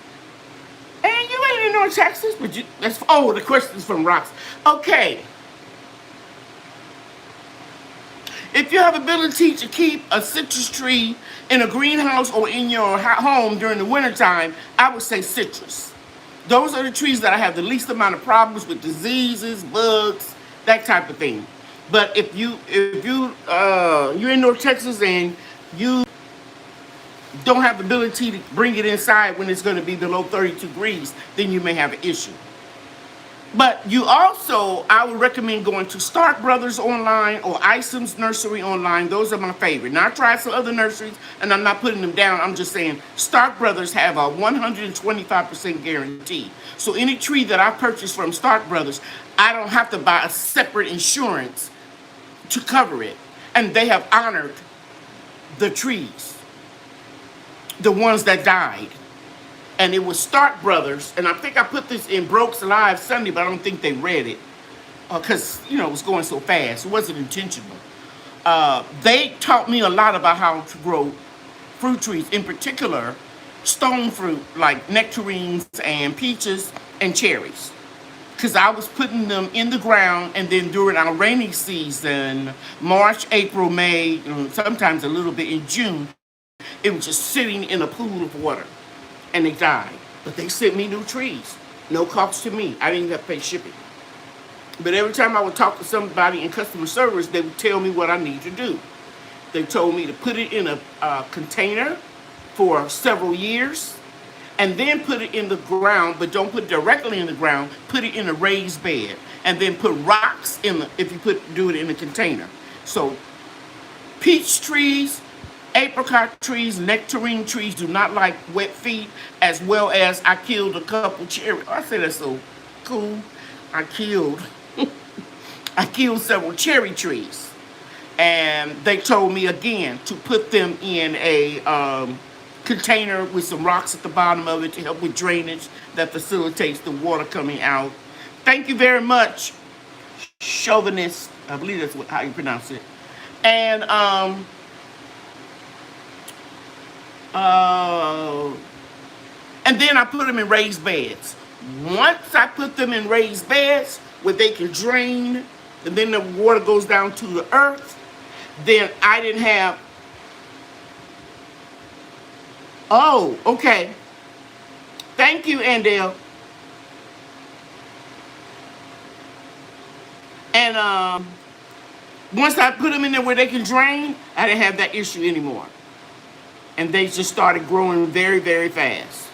And you ain't in North Texas, but the question is from Rox. Okay. If you have ability to keep a citrus tree in a greenhouse or in your home during the wintertime, I would say citrus. Those are the trees that I have the least amount of problems with, diseases, bugs, that type of thing. But if you're in North Texas and you don't have the ability to bring it inside when it's going to be below 32 degrees, then you may have an issue. But I would recommend going to Stark Brothers online or Isom's Nursery online. Those are my favorite. Now, I tried some other nurseries, and I'm not putting them down. I'm just saying Stark Brothers have a 125% guarantee. So any tree that I purchase from Stark Brothers, I don't have to buy a separate insurance to cover it. And they have honored the trees, the ones that died. And it was Stark Brothers, and I think I put this in Brooks Live Sunday, but I don't think they read it because, it was going so fast. It wasn't intentional. They taught me a lot about how to grow fruit trees, in particular, stone fruit like nectarines and peaches and cherries. Because I was putting them in the ground, and then during our rainy season, March, April, May, and sometimes a little bit in June, it was just sitting in a pool of water. And they died. But they sent me new trees. No cost to me. I didn't have to pay shipping. But every time I would talk to somebody in customer service, they would tell me what I need to do. They told me to put it in a container for several years, and then put it in the ground, but don't put it directly in the ground. Put it in a raised bed, and then put rocks if you do it in a container. So peach trees, apricot trees, nectarine trees do not like wet feet, as well as I killed a couple cherry. I said that's so cool. I killed several cherry trees. And they told me again to put them in a container with some rocks at the bottom of it to help with drainage that facilitates the water coming out. Thank you very much, chauvinist. I believe that's how you pronounce it. And and then I put them in raised beds. Once I put them in raised beds where they can drain, and then the water goes down to the earth, then I didn't have... Oh, okay. Thank you, Andale. And once I put them in there where they can drain, I didn't have that issue anymore. And they just started growing very, very fast.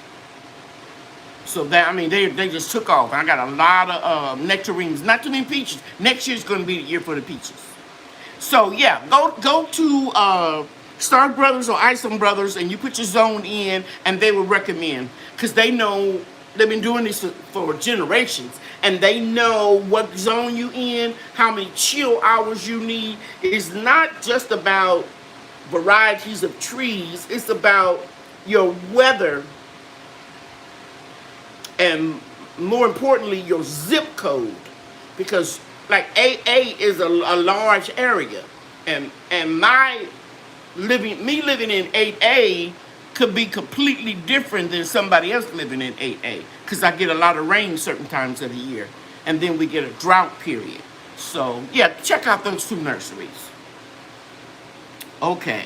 So they just took off. I got a lot of nectarines, not too many peaches. Next year's going to be the year for the peaches. So yeah, go to Stark Brothers or Isom Brothers, and you put your zone in, and they will recommend, because they know they've been doing this for generations, and they know what zone you in, how many chill hours you need. It's not just about varieties of trees. It's about your weather, and more importantly, your zip code, because like AA is a large area, and me living in 8A could be completely different than somebody else living in 8A, because I get a lot of rain certain times of the year, and then we get a drought period. So yeah, check out those two nurseries. Okay.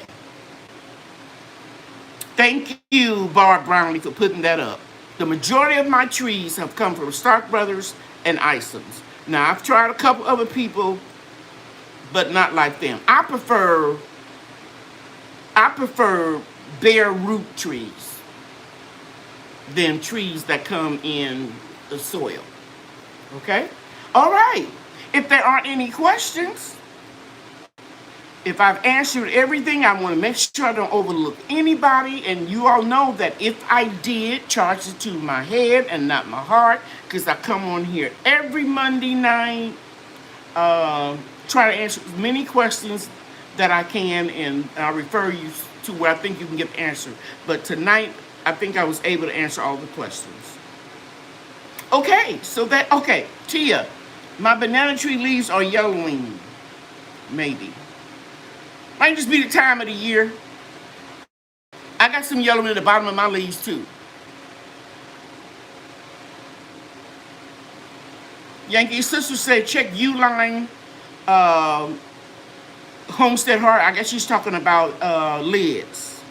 Thank you, Barb Brownlee, for putting that up. The majority of my trees have come from Stark Brothers and Isoms. Now, I've tried a couple other people, but not like them. I prefer bare root trees. than trees that come in the soil. Okay? All right. If there aren't any questions, if I've answered everything, I want to make sure I don't overlook anybody. And you all know that if I did, charge it to my head and not my heart, because I come on here every Monday night, try to answer as many questions that I can, and I'll refer you to where I think you can get the answer. But tonight, I think I was able to answer all the questions. Okay, okay, Tia, my banana tree leaves are yellowing, maybe. Might just be the time of the year. I got some yellow in the bottom of my leaves too. Yankee sister said, check Uline Homestead Heart. I guess she's talking about lids.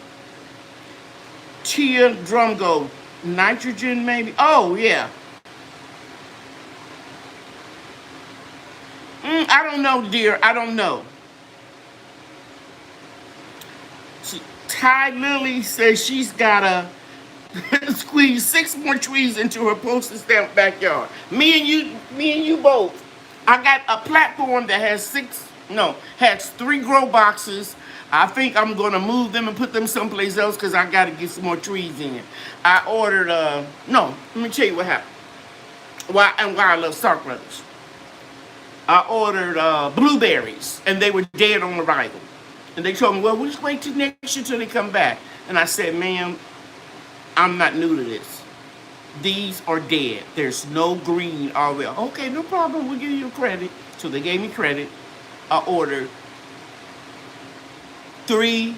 Tia Drumgo, nitrogen maybe. Oh yeah. I don't know, dear. I don't know. Ty Lily says she's gotta squeeze 6 more trees into her postage stamp backyard. Me and you both. I got a platform that has 3 grow boxes. I think I'm gonna move them and put them someplace else because I gotta get some more trees in. I ordered no, let me tell you what happened. Why I love Stark Brothers. I ordered blueberries and they were dead on arrival. And they told me, well, we'll just wait till next year till they come back. And I said, ma'am, I'm not new to this. These are dead. There's no green all the way. Okay, no problem. We'll give you credit. So they gave me credit. I ordered 3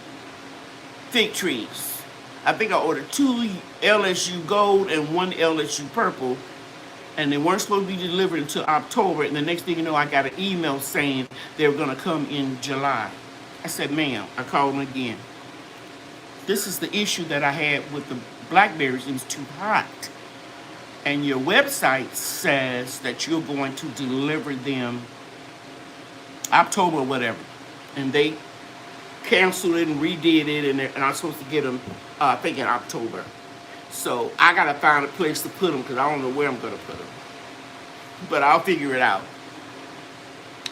fig trees. I think I ordered 2 LSU gold and 1 LSU purple. And they weren't supposed to be delivered until October. And the next thing you know, I got an email saying they were going to come in July. I said, ma'am, I called them again. This is the issue that I had with the blackberries. It was too hot. And your website says that you're going to deliver them October or whatever. And they canceled it and redid it. And I'm supposed to get them, I think, in October. So I got to find a place to put them because I don't know where I'm going to put them. But I'll figure it out.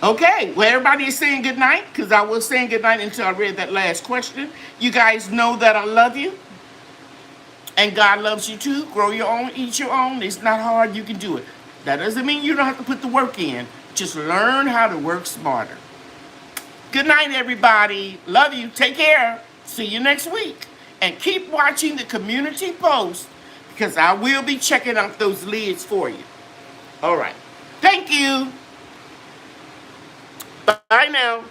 Okay, well, everybody is saying good night because I was saying good night until I read that last question. You guys know that I love you. And God loves you too. Grow your own, eat your own. It's not hard. You can do it. That doesn't mean you don't have to put the work in. Just learn how to work smarter. Good night, everybody. Love you. Take care. See you next week. And keep watching the community post because I will be checking out those lids for you. All right. Thank you. Bye now.